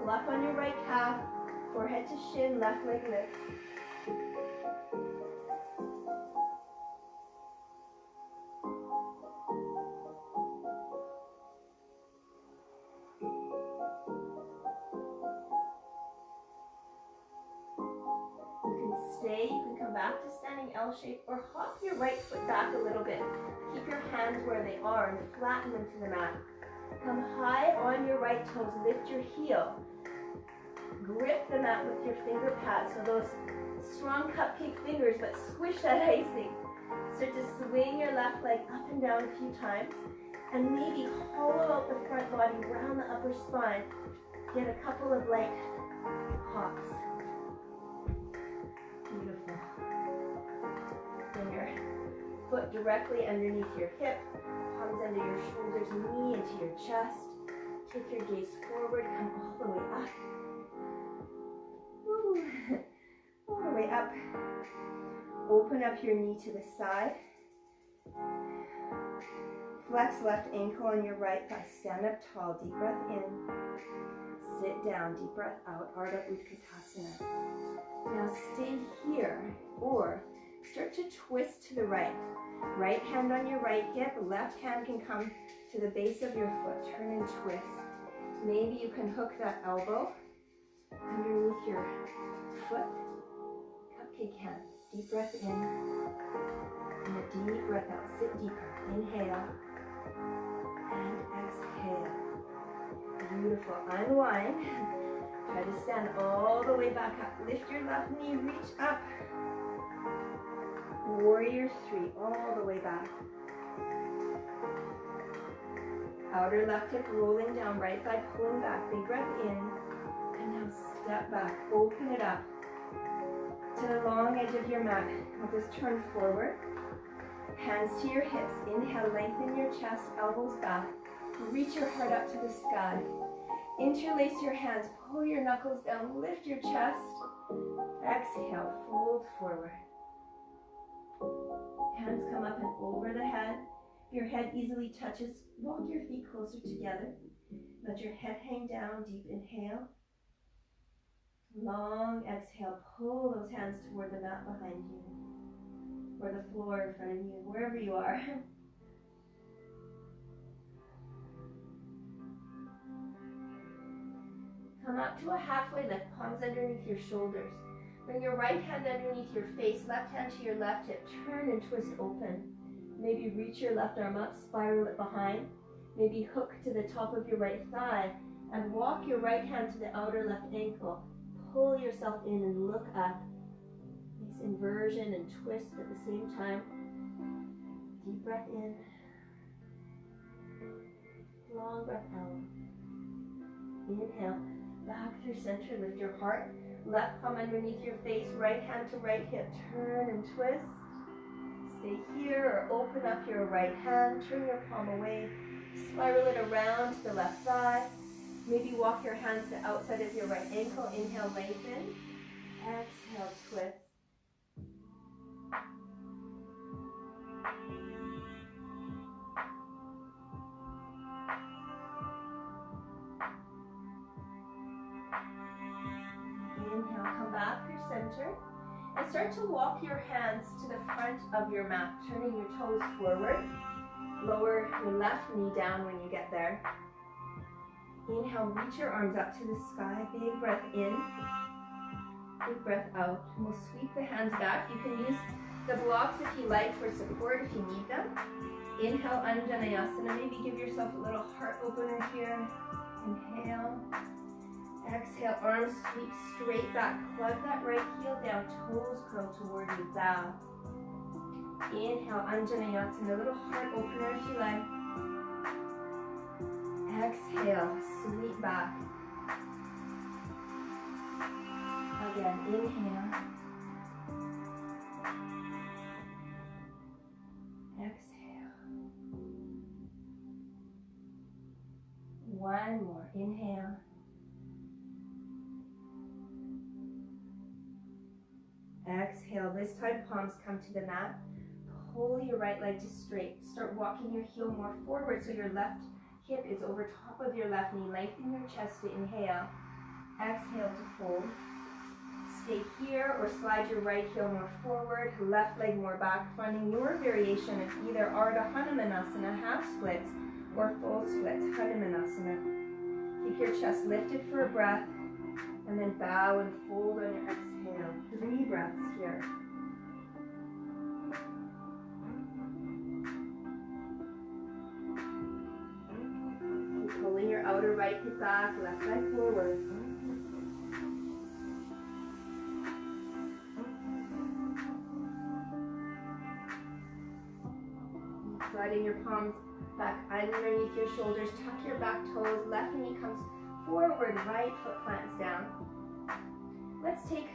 Pull up on your right calf, forehead to shin, left leg lifts. You can come back to standing L shape or hop your right foot back a little bit. Keep your hands where they are and flatten them to the mat. Come high on your right toes, lift your heel. Grip the mat with your finger pads, so those strong cupcake fingers, but squish that icing. Start to swing your left leg up and down a few times, and maybe hollow out the front body, round the upper spine. Get a couple of light hops. Beautiful. Bring your foot directly underneath your hip, palms under your shoulders, knee into your chest. Take your gaze forward, come all the way up. Woo. All the way up. Open up your knee to the side. Flex left ankle on your right thigh. Stand up tall. Deep breath in. Sit down. Deep breath out. Ardha Utkatasana. Now stay here or start to twist to the right. Right hand on your right hip. Left hand can come to the base of your foot. Turn and twist. Maybe you can hook that elbow underneath your foot. Cupcake hands. Deep breath in and a deep breath out. Sit deeper. Inhale and exhale. Beautiful. Unwind. Try to stand all the way back up. Lift your left knee, reach up. Warrior 3, all the way back. Outer left hip rolling down, right thigh pulling back. Big breath in. And now step back. Open it up to the long edge of your mat. Now just turn forward. Hands to your hips. Inhale, lengthen your chest, elbows back. Reach your heart up to the sky. Interlace your hands, pull your knuckles down, lift your chest. Exhale, fold forward. Hands come up and over the head. Your head easily touches. Walk your feet closer together. Let your head hang down. Deep inhale. Long exhale. Pull those hands toward the mat behind you, or the floor in front of you, wherever you are. Come up to a halfway lift, palms underneath your shoulders. Bring your right hand underneath your face, left hand to your left hip. Turn and twist open. Maybe reach your left arm up, spiral it behind. Maybe hook to the top of your right thigh and walk your right hand to the outer left ankle. Pull yourself in and look up. Nice inversion and twist at the same time. Deep breath in. Long breath out. Inhale. Back through center. Lift your heart. Left palm underneath your face. Right hand to right hip. Turn and twist. Stay here or open up your right hand. Turn your palm away. Spiral it around to the left thigh. Maybe walk your hands to the outside of your right ankle. Inhale, lengthen. Exhale, twist. Inhale, come back through center. And start to walk your hands to the front of your mat, turning your toes forward. Lower your left knee down when you get there. Inhale, reach your arms up to the sky. Big breath in. Big breath out. And we'll sweep the hands back. You can use the blocks if you like for support if you need them. Inhale, Anjaneyasana. Maybe give yourself a little heart opener here. Inhale. Exhale, arms sweep straight back. Plug that right heel down. Toes curl toward you. Bow. Inhale, Anjaneyasana. A little heart opener if you like. Exhale, sweep back. Again, inhale. Exhale. One more, inhale. Exhale, this time palms come to the mat. Pull your right leg to straight. Start walking your heel more forward so your left hip is over top of your left knee. Lengthen your chest to inhale. Exhale to fold. Stay here or slide your right heel more forward, left leg more back, finding your variation of either Ardha Hanumanasana, half splits, or full splits, Hanumanasana. Keep your chest lifted for a breath, and then bow and fold on your exhale. 3 breaths here. Pulling your outer right hip back, left leg forward. Sliding your palms back underneath your shoulders, tuck your back toes, left knee comes forward, right foot plants down. Let's take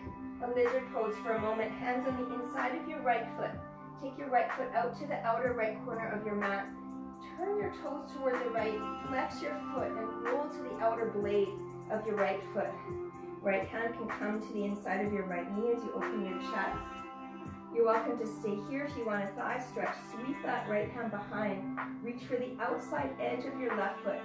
a lizard pose for a moment, hands on the inside of your right foot. Take your right foot out to the outer right corner of your mat. Turn your toes toward the right, flex your foot and roll to the outer blade of your right foot. Right hand can come to the inside of your right knee as you open your chest. You're welcome to stay here if you want a thigh stretch. Sweep that right hand behind. Reach for the outside edge of your left foot.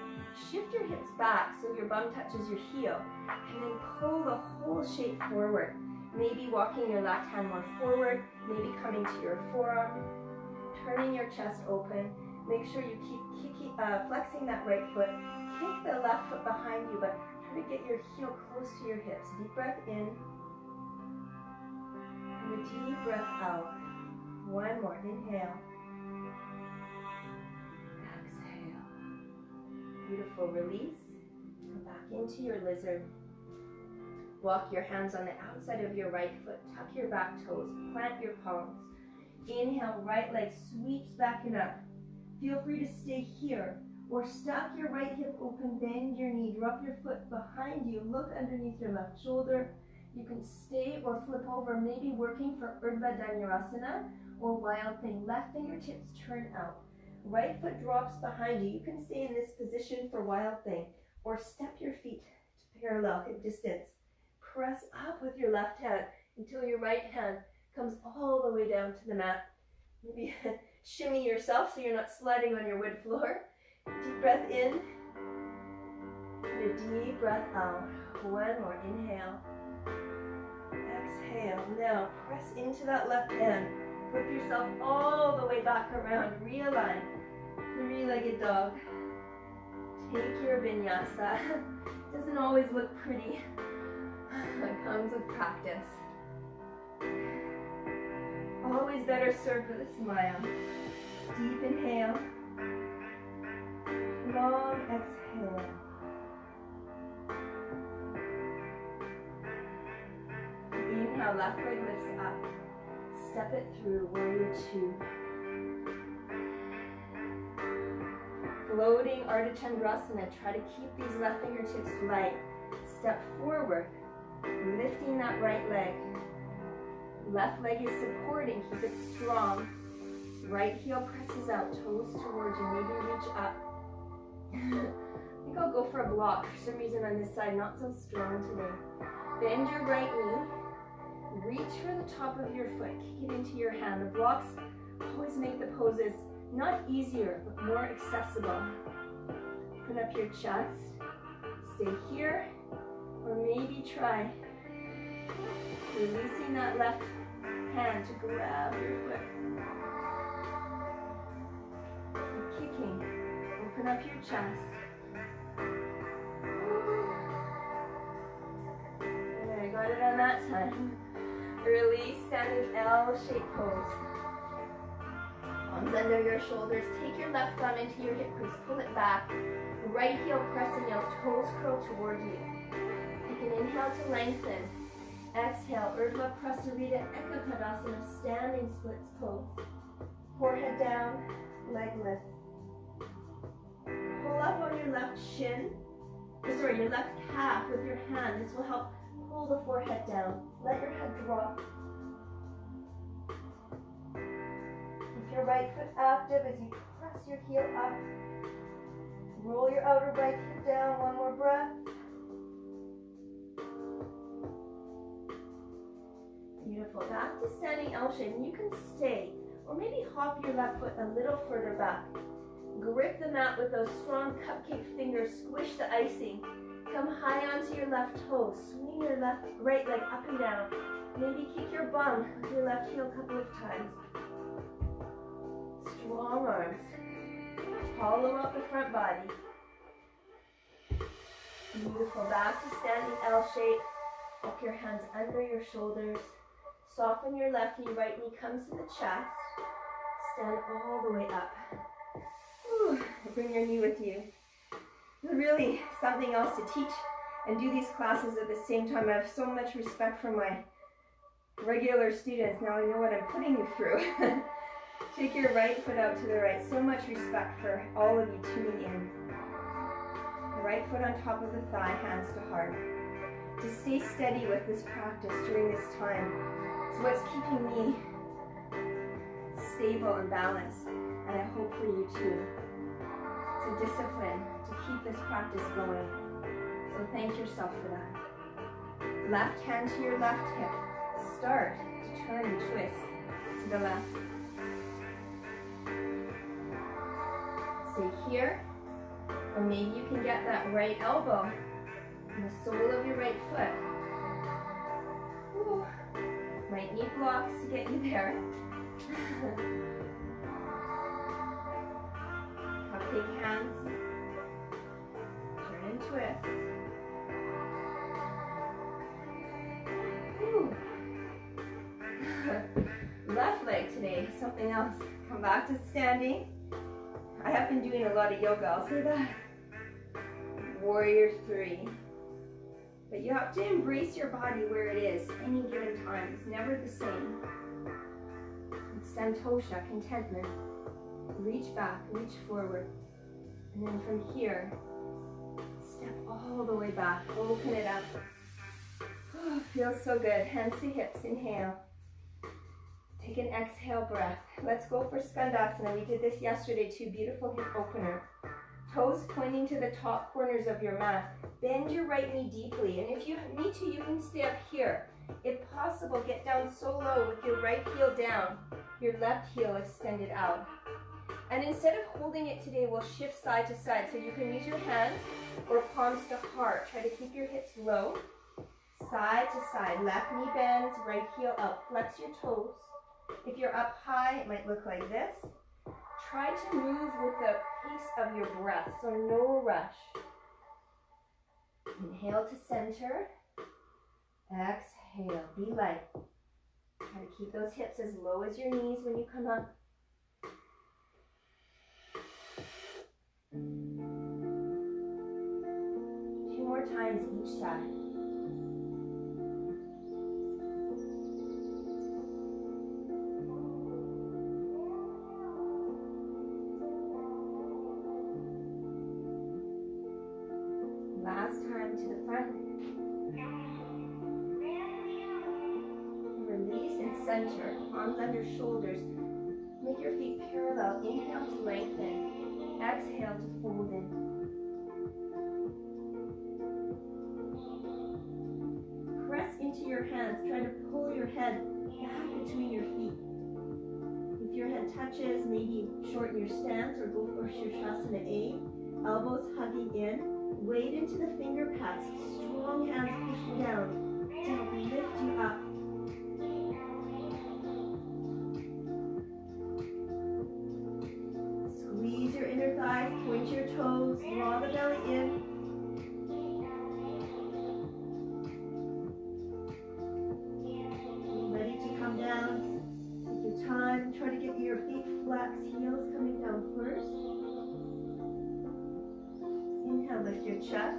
Shift your hips back so your bum touches your heel. And then pull the whole shape forward. Maybe walking your left hand more forward. Maybe coming to your forearm. Turning your chest open. Make sure you keep flexing that right foot. Kick the left foot behind you, but try to get your heel close to your hips. Deep breath in. And a deep breath out. One more. Inhale. Exhale. Beautiful. Release. Come back into your lizard. Walk your hands on the outside of your right foot. Tuck your back toes. Plant your palms. Inhale. Right leg sweeps back and up. Feel free to stay here or stack your right hip open, bend your knee, drop your foot behind you, look underneath your left shoulder. You can stay or flip over, maybe working for Urdhva Dhanurasana or Wild Thing. Left fingertips turn out. Right foot drops behind you. You can stay in this position for Wild Thing or step your feet to parallel hip distance. Press up with your left hand until your right hand comes all the way down to the mat. Maybe shimmy yourself so you're not sliding on your wood floor. Deep breath in. And a deep breath out. One more. Inhale. Exhale. Now press into that left hand. Flip yourself all the way back around. Realign. 3-legged dog. Take your vinyasa. Doesn't always look pretty. It comes with practice. Always better served with a smile. Deep inhale. Long exhale. Inhale, left leg lifts up. Step it through, warrior 2. floating Ardha Chandrasana. Try to keep these left fingertips light. Step forward, lifting that right leg. Left leg is supporting, keep it strong. Right heel presses out, toes towards you, maybe reach up. I think I'll go for a block. For some reason on this side, not so strong today. Bend your right knee. Reach for the top of your foot. Kick it into your hand. The blocks always make the poses not easier, but more accessible. Open up your chest. Stay here. Or maybe try releasing that left hand to grab your foot. Keep kicking. Open up your chest. There, got it on that time. Release, standing L-shaped pose. Arms under your shoulders. Take your left thumb into your hip crease. Pull it back. Right heel pressing out. Toes curl toward you. Take an inhale to lengthen. Exhale, Urdhva Prasarita Ekapadasana, standing splits pose. Forehead down, leg lift. Pull up on your left shin, your left calf with your hand. This will help pull the forehead down. Let your head drop. Keep your right foot active as you press your heel up. Roll your outer right hip down. One more breath. Beautiful. Back to standing L shape. And you can stay, or maybe hop your left foot a little further back. Grip the mat with those strong cupcake fingers. Squish the icing. Come high onto your left toe. Swing your right leg up and down. Maybe kick your bum with your left heel a couple of times. Strong arms. Hollow out the front body. Beautiful. Back to standing L shape. Walk your hands under your shoulders. Soften your left knee, right knee comes to the chest. Stand all the way up. Whew. Bring your knee with you. It's really something else to teach and do these classes at the same time. I have so much respect for my regular students. Now I know what I'm putting you through. Take your right foot out to the right. So much respect for all of you tuning in. Right foot on top of the thigh, hands to heart. To stay steady with this practice during this time. It's what's keeping me stable and balanced, and I hope for you too. It's a discipline to keep this practice going, so thank yourself for that. Left hand to your left hip. Start to turn and twist to the left. Stay here, or maybe you can get that right elbow on the sole of your right foot. Ooh. Might need blocks to get you there. Cupcake hands. Turn and twist. Ooh. Left leg today, something else. Come back to standing. I have been doing a lot of yoga, I'll say that. Warrior 3. But you have to embrace your body where it is any given time. It's never the same. Santosha, contentment. Reach back, reach forward. And then from here, step all the way back. Open it up. Oh, feels so good. Hands to hips, inhale. Take an exhale breath. Let's go for Skandasana. We did this yesterday too. Beautiful hip opener. Toes pointing to the top corners of your mat. Bend your right knee deeply. And if you need to, you can stay up here. If possible, get down so low with your right heel down, your left heel extended out. And instead of holding it today, we'll shift side to side. So you can use your hands or palms to heart. Try to keep your hips low. Side to side. Left knee bends, right heel up. Flex your toes. If you're up high, it might look like this. Try to move with the pace of your breath, so no rush. Inhale to center. Exhale, be light. Try to keep those hips as low as your knees when you come up. Two more times each side. center, arms under shoulders. Make your feet parallel. Inhale to lengthen. Exhale to fold in. Press into your hands. Try to pull your head back between your feet. If your head touches, maybe shorten your stance or go for Shirshasana A. Elbows hugging in. Weight into the finger pads. Strong hands pushing down to help lift you up. Squeeze your inner thighs, point your toes, draw the belly in. Ready to come down. Take your time. Try to get your feet flexed, heels coming down first. Inhale, lift your chest.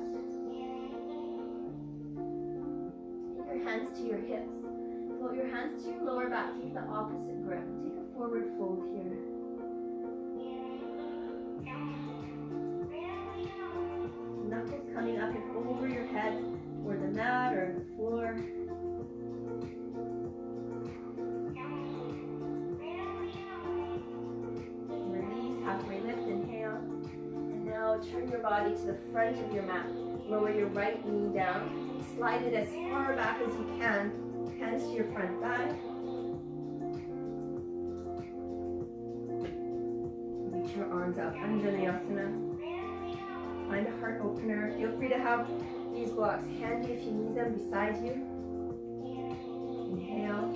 Take your hands to your hips. Float your hands to your lower back. Take the opposite grip. Take a forward fold here. Knuckles coming up and over your head or the mat or the floor. Release, halfway lift, inhale. And now turn your body to the front of your mat. Lower your right knee down. Slide it as far back as you can. Hands to your front thigh. Reach your arms up, Anjaneyasana. Find a heart opener. Feel free to have these blocks handy if you need them beside you. Inhale.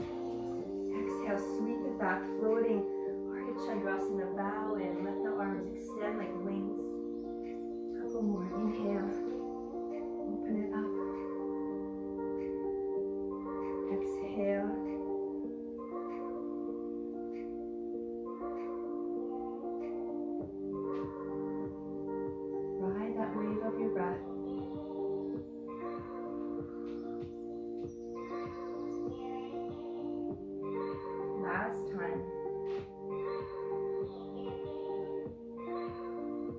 Exhale, sweep it back, floating. Ardha Chandrasana, bow in. Let the arms extend like wings. Couple more. Inhale. Open it up. Exhale. Ride that wave of your breath. Last time.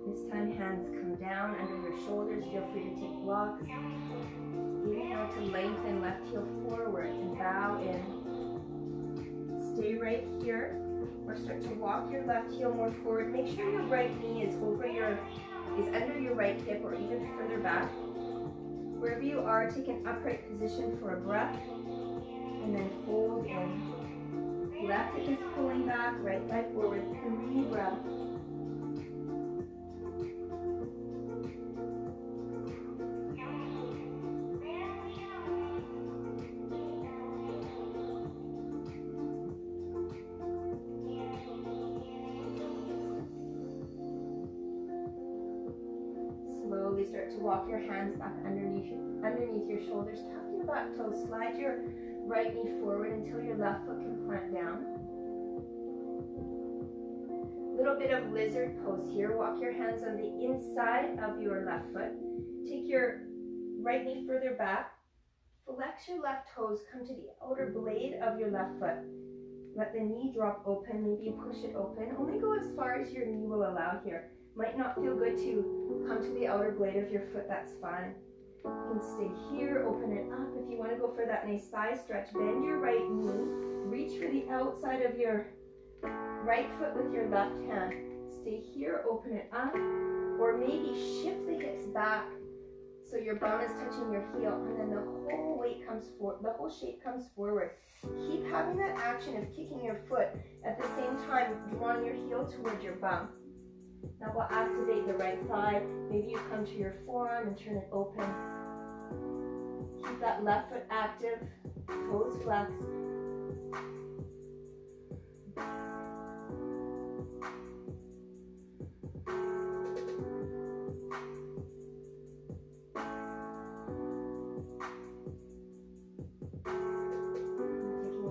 This time hands come down under your shoulders. Feel free to take blocks. Inhale to lengthen left heel forward and bow in. Stay right here or start to walk your left heel more forward. Make sure your right knee is under your right hip or even further back. Wherever you are, take an upright position for a breath and then fold in. Left hip is pulling back, right thigh forward, 3 breaths. Slowly start to walk your hands back underneath your shoulders. Tuck your back toes. Slide your right knee forward until your left foot can plant down. Little bit of lizard pose here. Walk your hands on the inside of your left foot. Take your right knee further back. Flex your left toes. Come to the outer blade of your left foot. Let the knee drop open. Maybe you push it open. Only go as far as your knee will allow here. Might not feel good to come to the outer blade of your foot. That's fine. You can stay here. Open it up. If you want to go for that nice thigh stretch, bend your right knee. Reach for the outside of your right foot with your left hand. Stay here. Open it up. Or maybe shift the hips back so your bum is touching your heel, and then the whole weight comes forward. The whole shape comes forward. Keep having that action of kicking your foot at the same time drawing your heel towards your bum. Now we'll activate the right thigh. Maybe you come to your forearm and turn it open. Keep that left foot active, toes flexed.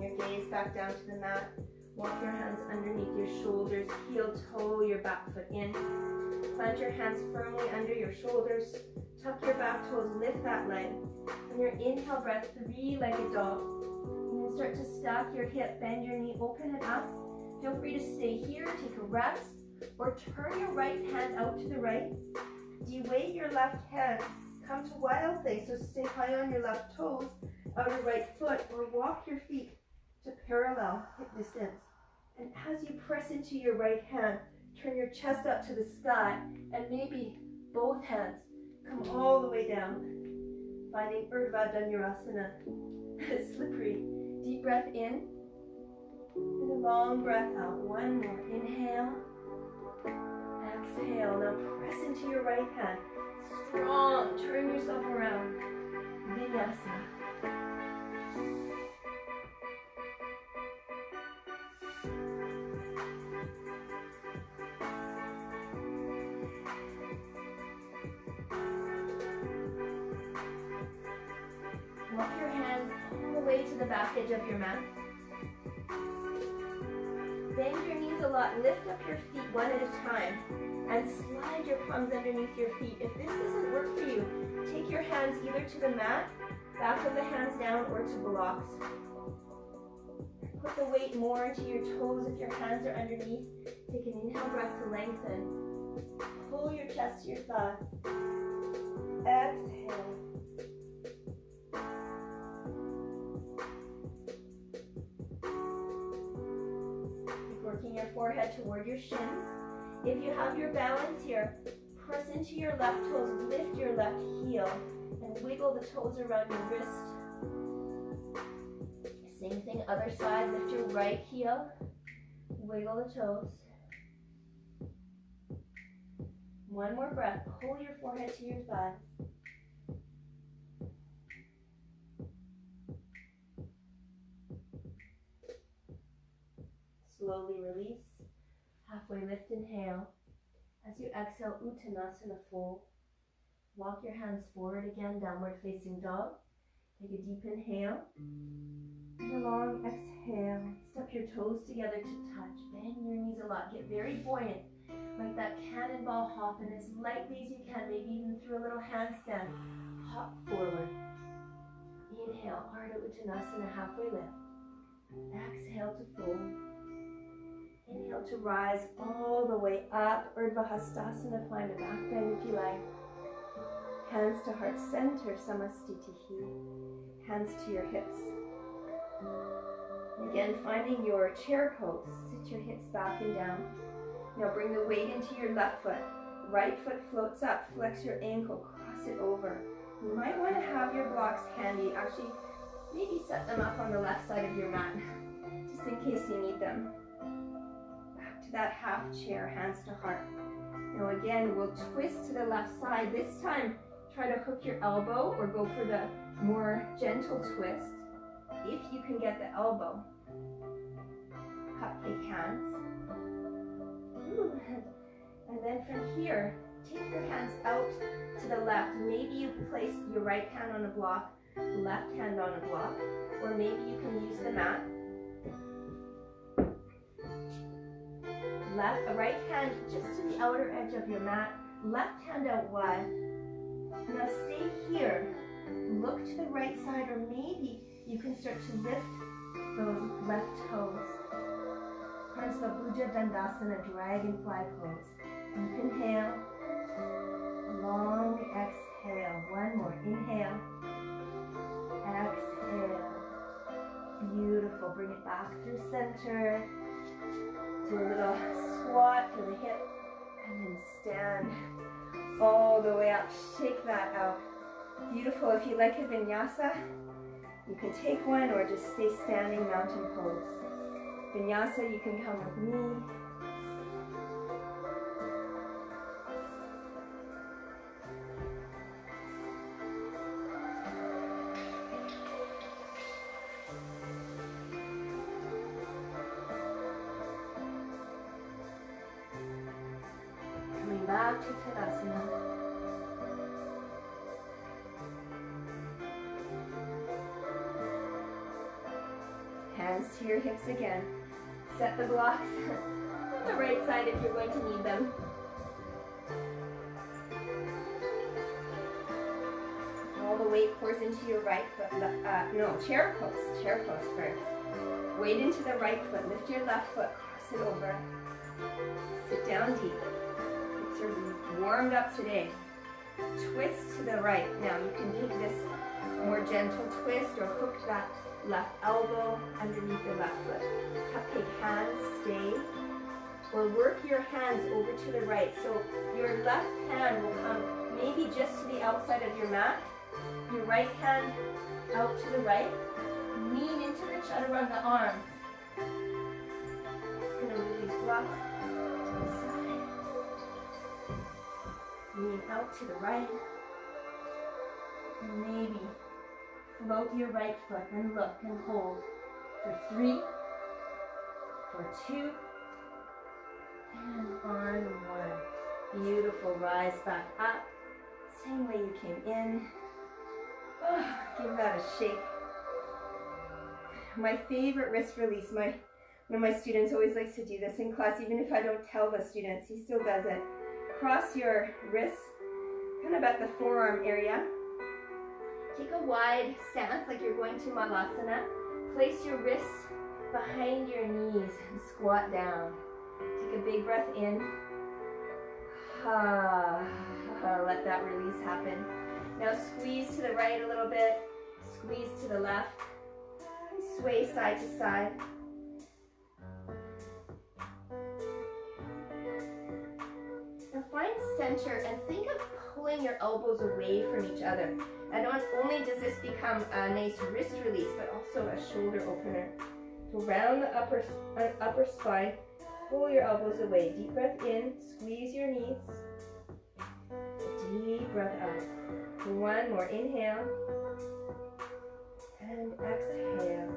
Taking your gaze back down to the mat. Walk your hands underneath your shoulders, heel toe your back foot in. Plant your hands firmly under your shoulders. Tuck your back toes, lift that leg. On your inhale breath, 3-legged dog. And then start to stack your hip, bend your knee, open it up. Feel free to stay here, take a rest, or turn your right hand out to the right. De-weight your left hand. Come to wild thing, so stay high on your left toes, outer right foot, or walk your feet to parallel hip distance. And as you press into your right hand, turn your chest up to the sky, and maybe both hands come all the way down, finding Urdhva Dhanurasana. Slippery. Deep breath in, and a long breath out. One more. Inhale. Exhale. Now press into your right hand. Strong. Turn yourself around. Vinyasa. Walk your hands all the way to the back edge of your mat. Bend your knees a lot. Lift up your feet one at a time and slide your palms underneath your feet. If this doesn't work for you, take your hands either to the mat, back of the hands down, or to blocks. Put the weight more into your toes if your hands are underneath. Take an inhale breath to lengthen. Pull your chest to your thigh. Exhale. Working your forehead toward your shins. If you have your balance here, press into your left toes, lift your left heel, and wiggle the toes around your wrist. Same thing, other side, lift your right heel, wiggle the toes. One more breath, pull your forehead to your thighs. Slowly release. Halfway lift, inhale. As you exhale, Uttanasana fold. Walk your hands forward again, downward facing dog. Take a deep inhale. And a long exhale. Step your toes together to touch. Bend your knees a lot. Get very buoyant, like that cannonball hop, and as lightly as you can, maybe even through a little handstand, hop forward. Inhale, Ardha Uttanasana, halfway lift. Exhale to fold. Inhale to rise all the way up. Urdhva Hastasana, find a back bend if you like. Hands to heart center, Samastitihi. Hands to your hips. Again, finding your chair pose. Sit your hips back and down. Now bring the weight into your left foot. Right foot floats up. Flex your ankle. Cross it over. You might want to have your blocks handy. Actually, maybe set them up on the left side of your mat, just in case you need them. To that half chair, hands to heart. Now again, we'll twist to the left side. This time, try to hook your elbow or go for the more gentle twist. If you can get the elbow. Cupcake hands. Ooh. And then from here, take your hands out to the left. Maybe you place your right hand on a block, left hand on a block, or maybe you can use the mat. Right hand just to the outer edge of your mat, left hand out wide. Now stay here, look to the right side, or maybe you can start to lift those left toes. Prasvabhuja Dandasana, dragonfly pose. Deep inhale, long exhale. One more, inhale, exhale. Beautiful, bring it back through center. Do a little squat for the hip, and then stand all the way up. Shake that out. Beautiful. If you like a vinyasa, you can take one or just stay standing, mountain pose. Vinyasa, you can come with me. Back to Tadasana. Hands to your hips again. Set the blocks on the right side if you're going to need them. All the weight pours into your right foot. Chair pose first. Weight into the right foot. Lift your left foot. Cross it over. Sit down deep. Are warmed up today. Twist to the right. Now you can take this more gentle twist or hook that left elbow underneath the left foot. Cupcake hands, stay. Or work your hands over to the right. So your left hand will come maybe just to the outside of your mat. Your right hand out to the right. Lean into the chaturanga arms. Gonna move these blocks to the side. Lean out to the right. And maybe float your right foot and look and hold for 3, for 2, and on 1. Beautiful. Rise back up. Same way you came in. Oh, give that a shake. My favorite wrist release. One of my students always likes to do this in class, even if I don't tell the students. He still does it. Cross your wrists, kind of at the forearm area. Take a wide stance like you're going to Malasana. Place your wrists behind your knees and squat down. Take a big breath in. Let that release happen. Now squeeze to the right a little bit. Squeeze to the left. Sway side to side. Now find center and think of pulling your elbows away from each other. And not only does this become a nice wrist release, but also a shoulder opener. So round the upper spine, pull your elbows away. Deep breath in, squeeze your knees. Deep breath out. One more, inhale. And exhale.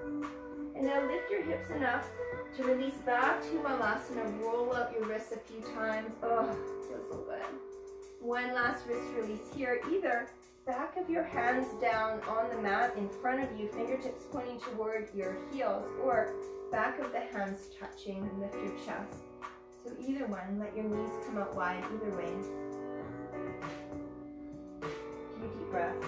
And now lift your hips enough to release back to Malasana. Roll out your wrists a few times. Oh, feels so good. One last wrist release here. Either back of your hands down on the mat in front of you, fingertips pointing toward your heels, or back of the hands touching and lift your chest. So either one, let your knees come out wide, either way. A few deep breaths.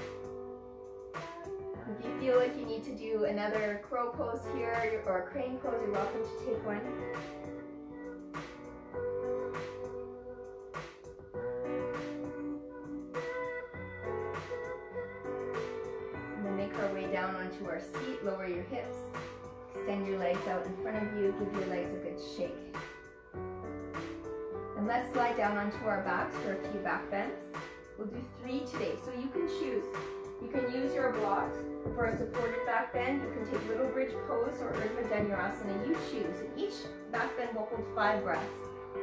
If you feel like you need to do another crow pose here or a crane pose, you're welcome to take one. And then make our way down onto our seat. Lower your hips. Extend your legs out in front of you. Give your legs a good shake. And let's slide down onto our backs for a few back bends. We'll do 3 today, so you can choose. You can use your blocks for a supported back bend. You can take little bridge pose or Urdhva Dhanurasana. You choose. And each back bend will hold 5 breaths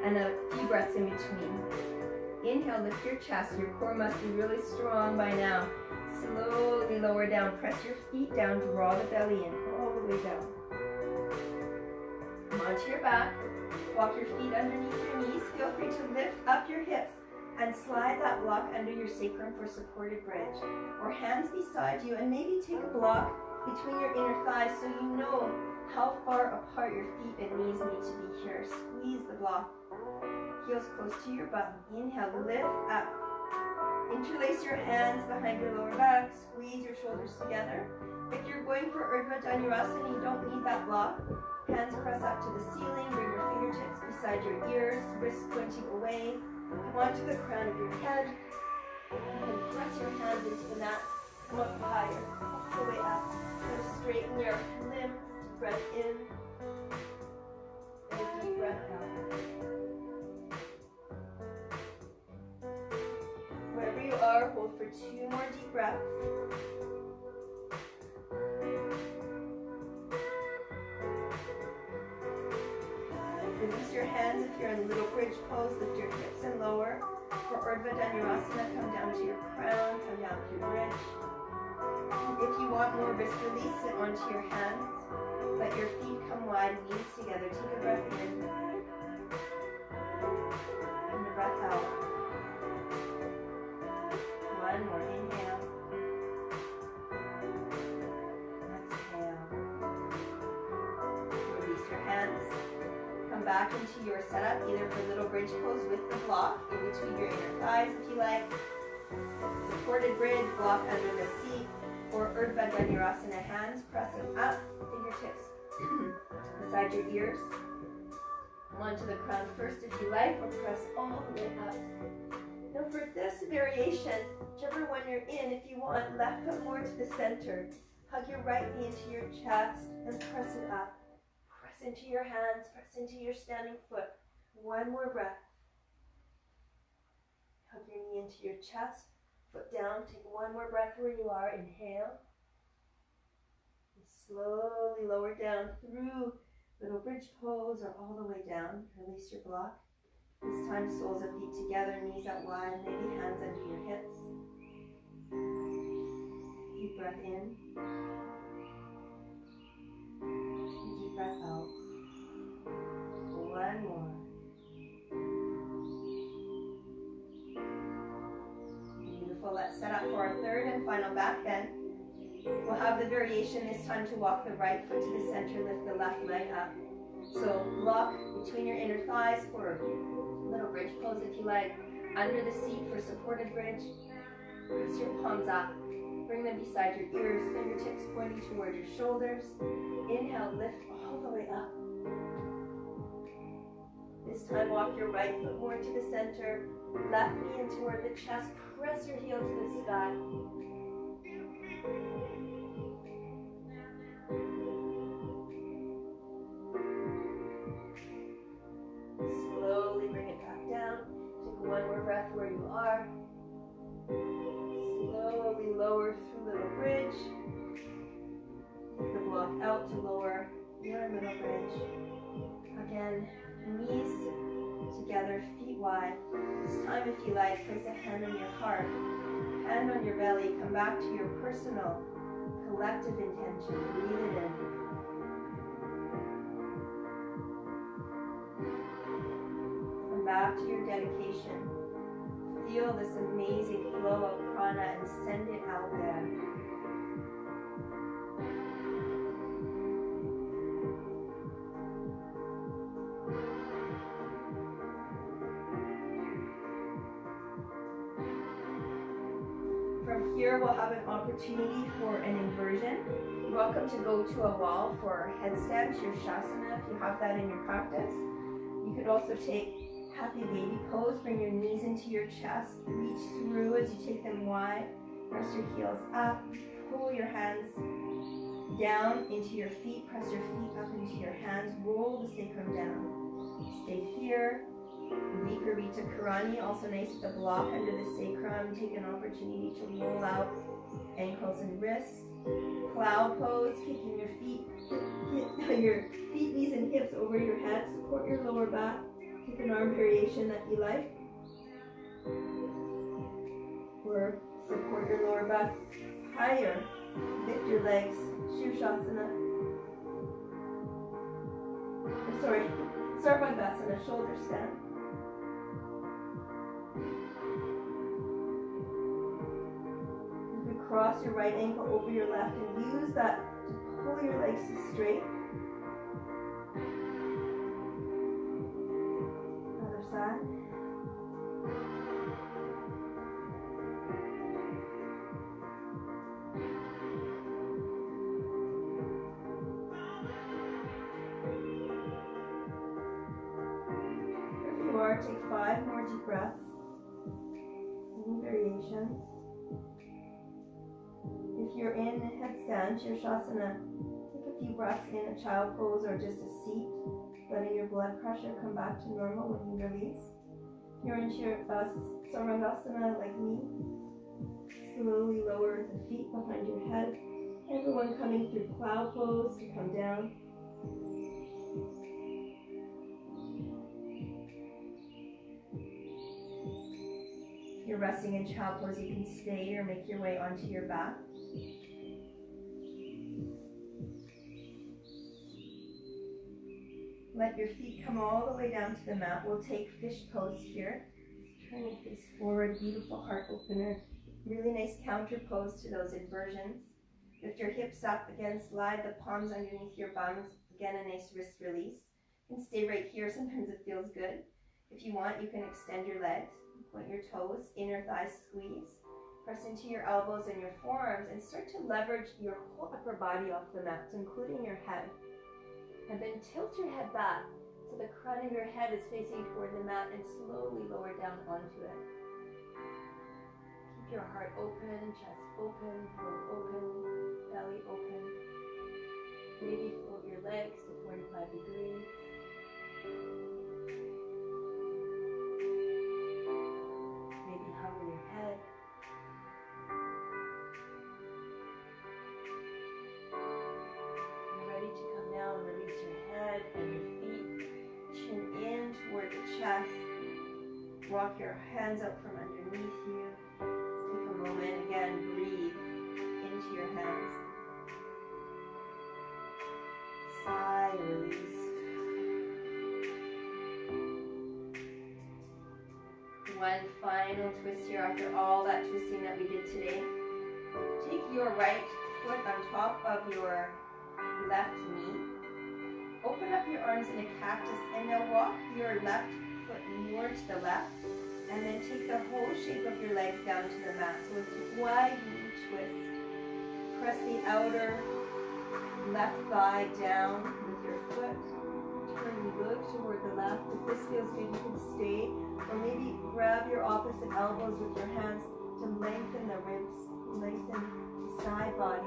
and a few breaths in between. Inhale, lift your chest. Your core must be really strong by now. Slowly lower down. Press your feet down. Draw the belly in all the way down. Come onto your back. Walk your feet underneath your knees. Feel free to lift up your hips and slide that block under your sacrum for supported bridge. Or hands beside you, and maybe take a block between your inner thighs so you know how far apart your feet and knees need to be here. Squeeze the block. Heels close to your butt. Inhale, lift up. Interlace your hands behind your lower back. Squeeze your shoulders together. If you're going for Urdhva Dhanurasana, you don't need that block. Hands press up to the ceiling. Bring your fingertips beside your ears. Wrists pointing away. Come onto the crown of your head. You can press your hands into the mat. Come up higher, all the way up. Try to straighten your limbs. Deep breath in. And a deep breath out. Wherever you are, hold for 2 more deep breaths. Release your hands if you're in a little bridge pose. Lift your hips and lower. For Urdhva Dhanurasana, come down to your crown, come down to your bridge. If you want more wrist release, sit onto your hands. Let your feet come wide, knees together. Take a breath in. And a breath out. One more, inhale. Exhale. Release your hands. Come back into your setup, either for little bridge pose with the block in between your inner thighs if you like. Supported bridge, block under the seat, or Urdhva Dhanurasana, hands pressing up, fingertips beside your ears. Onto the crown first if you like, or press all the way up. Now for this variation, whichever one you're in, if you want, left foot more to the center, Hug your right knee into your chest and press it up. Press into your hands, press into your standing foot. One more breath. Hug your knee into your chest, foot down. Take one more breath where you are. Inhale. And slowly lower down through little bridge pose or all the way down. Release your block. This time, soles of feet together, knees out wide, maybe hands under your hips. Deep breath in. Deep breath out. One more. Beautiful. Let's set up for our third and final back bend. We'll have the variation this time to walk the right foot to the center, lift the left leg up. So block between your inner thighs for a little bridge pose if you like. Under the seat for supported bridge. Press your palms up. Bring them beside your ears, fingertips pointing toward your shoulders. Inhale, lift all the way up. This time walk your right foot more to the center. Left knee in toward the chest. Press your heel to the sky. Slowly bring it back down. Take one more breath where you are. Slowly lower through little bridge. Take the block out to lower your middle bridge. Again, knees together, feet wide. This time, if you like, place a hand on your heart, hand on your belly. Come back to your personal, collective intention. Breathe it in. Come back to your dedication. Feel this amazing flow of prana and send it out there. From here, we'll have an opportunity for an inversion. You're welcome to go to a wall for headstand, your shasana, if you have that in your practice. You could also take happy baby pose. Bring your knees into your chest. Reach through as you take them wide. Press your heels up. Pull your hands down into your feet. Press your feet up into your hands. Roll the sacrum down. Stay here. Viparita Karani, also nice with the block under the sacrum. Take an opportunity to roll out ankles and wrists. Cloud pose, kicking your feet, knees and hips over your head. Support your lower back. Take an arm variation that you like. Or support your lower back higher. Lift your legs. Shirshasana. Sarvangasana, shoulder stand. You can cross your right ankle over your left and use that to pull your legs straight. Other side. Take 5 more deep breaths. Any variations. If you're in headstand, Shirshasana, take a few breaths in a child pose or just a seat, letting your blood pressure come back to normal when you release. If you're in Sarvangasana like me, slowly lower the feet behind your head. Everyone coming through cloud pose to come down. You're resting in child pose, you can stay or make your way onto your back. Let your feet come all the way down to the mat. We'll take fish pose here. Turn your face forward, beautiful heart opener. Really nice counter pose to those inversions. Lift your hips up, again slide the palms underneath your bums. Again, a nice wrist release. You can stay right here, sometimes it feels good. If you want, you can extend your legs. Point your toes, inner thighs squeeze. Press into your elbows and your forearms and start to leverage your whole upper body off the mat, including your head. And then tilt your head back so the crown of your head is facing toward the mat and slowly lower down onto it. Keep your heart open, chest open, throat open. belly open. Maybe float your legs to 45 degrees. Maybe hover your head. You're ready to come down and release your head and your feet. Chin in toward the chest. Walk your hands out from underneath you. Take a moment again, breathe into your hands. Sigh, release. One final twist here after all that twisting that we did today. Take your right foot on top of your left knee. Open up your arms in a cactus and now walk your left foot more to the left. And then take the whole shape of your legs down to the mat. So it's a wide knee twist. Press the outer left thigh down with your foot. Turn and look toward the left. If this feels good, you can stay. Or maybe grab your opposite elbows with your hands to lengthen the ribs, lengthen the side body.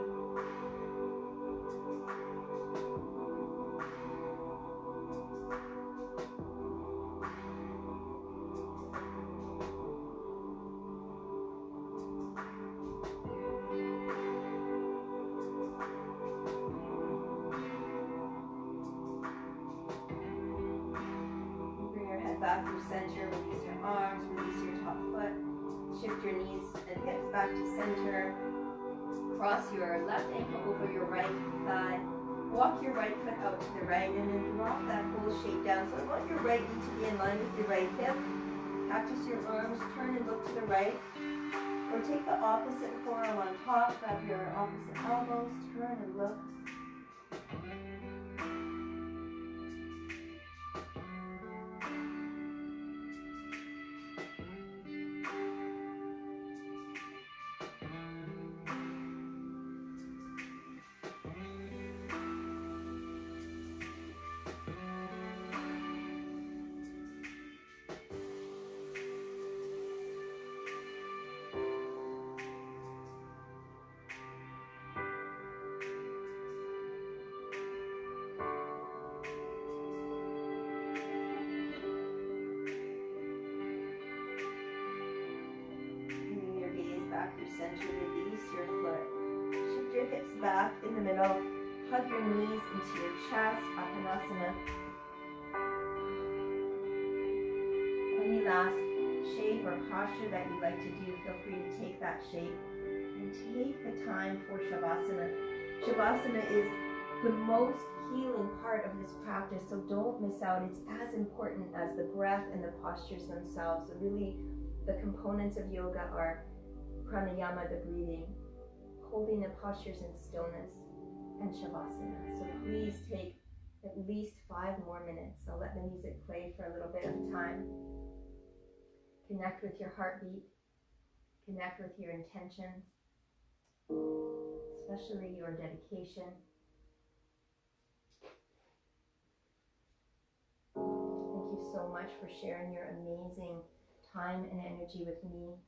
Back through center, release your arms, release your top foot, shift your knees and hips back to center, cross your left ankle over your right thigh, walk your right foot out to the right and then drop that whole shape down. So I want your right knee to be in line with your right hip, cactus your arms, turn and look to the right, or take the opposite forearm on top, grab your opposite elbows, turn and look. Back through center, release your foot. Shift your hips back in the middle. Hug your knees into your chest, Apanasana. Any last shape or posture that you'd like to do, feel free to take that shape. And take the time for Shavasana. Shavasana is the most healing part of this practice, so don't miss out. It's as important as the breath and the postures themselves. So really, the components of yoga are pranayama, the breathing, holding the postures in stillness, and Shavasana. So please take at least 5 more minutes. I'll let the music play for a little bit of time. Connect with your heartbeat. Connect with your intentions, especially your dedication. Thank you so much for sharing your amazing time and energy with me.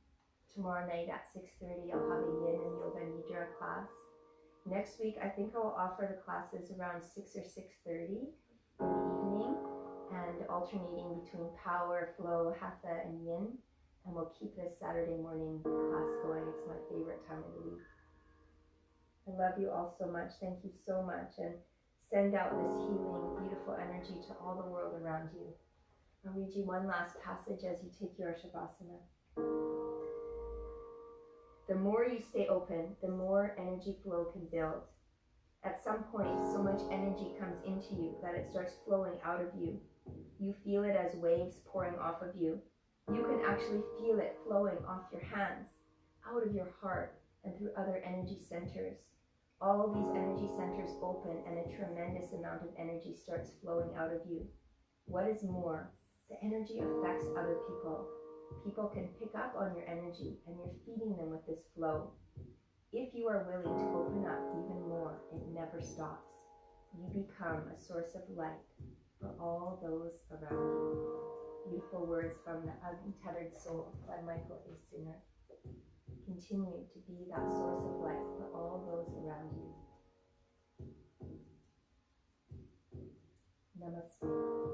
Tomorrow night at 6:30, I'll have a Yin and Yoga Nidra class. Next week, I think I'll offer the classes around 6 or 6:30 in the evening and alternating between Power, Flow, Hatha, and Yin. And we'll keep this Saturday morning class going. It's my favorite time of the week. I love you all so much. Thank you so much. And send out this healing, beautiful energy to all the world around you. I'll read you one last passage as you take your Shavasana. The more you stay open, the more energy flow can build. At some point, so much energy comes into you that it starts flowing out of you. You feel it as waves pouring off of you. You can actually feel it flowing off your hands, out of your heart, and through other energy centers. All these energy centers open and a tremendous amount of energy starts flowing out of you. What is more, the energy affects other people. People can pick up on your energy and you're feeding them with this flow. If you are willing to open up even more, it never stops. You become a source of light for all those around you. Beautiful words from The Untethered Soul by Michael A. Singer. continue to be that source of light for all those around you. Namaste.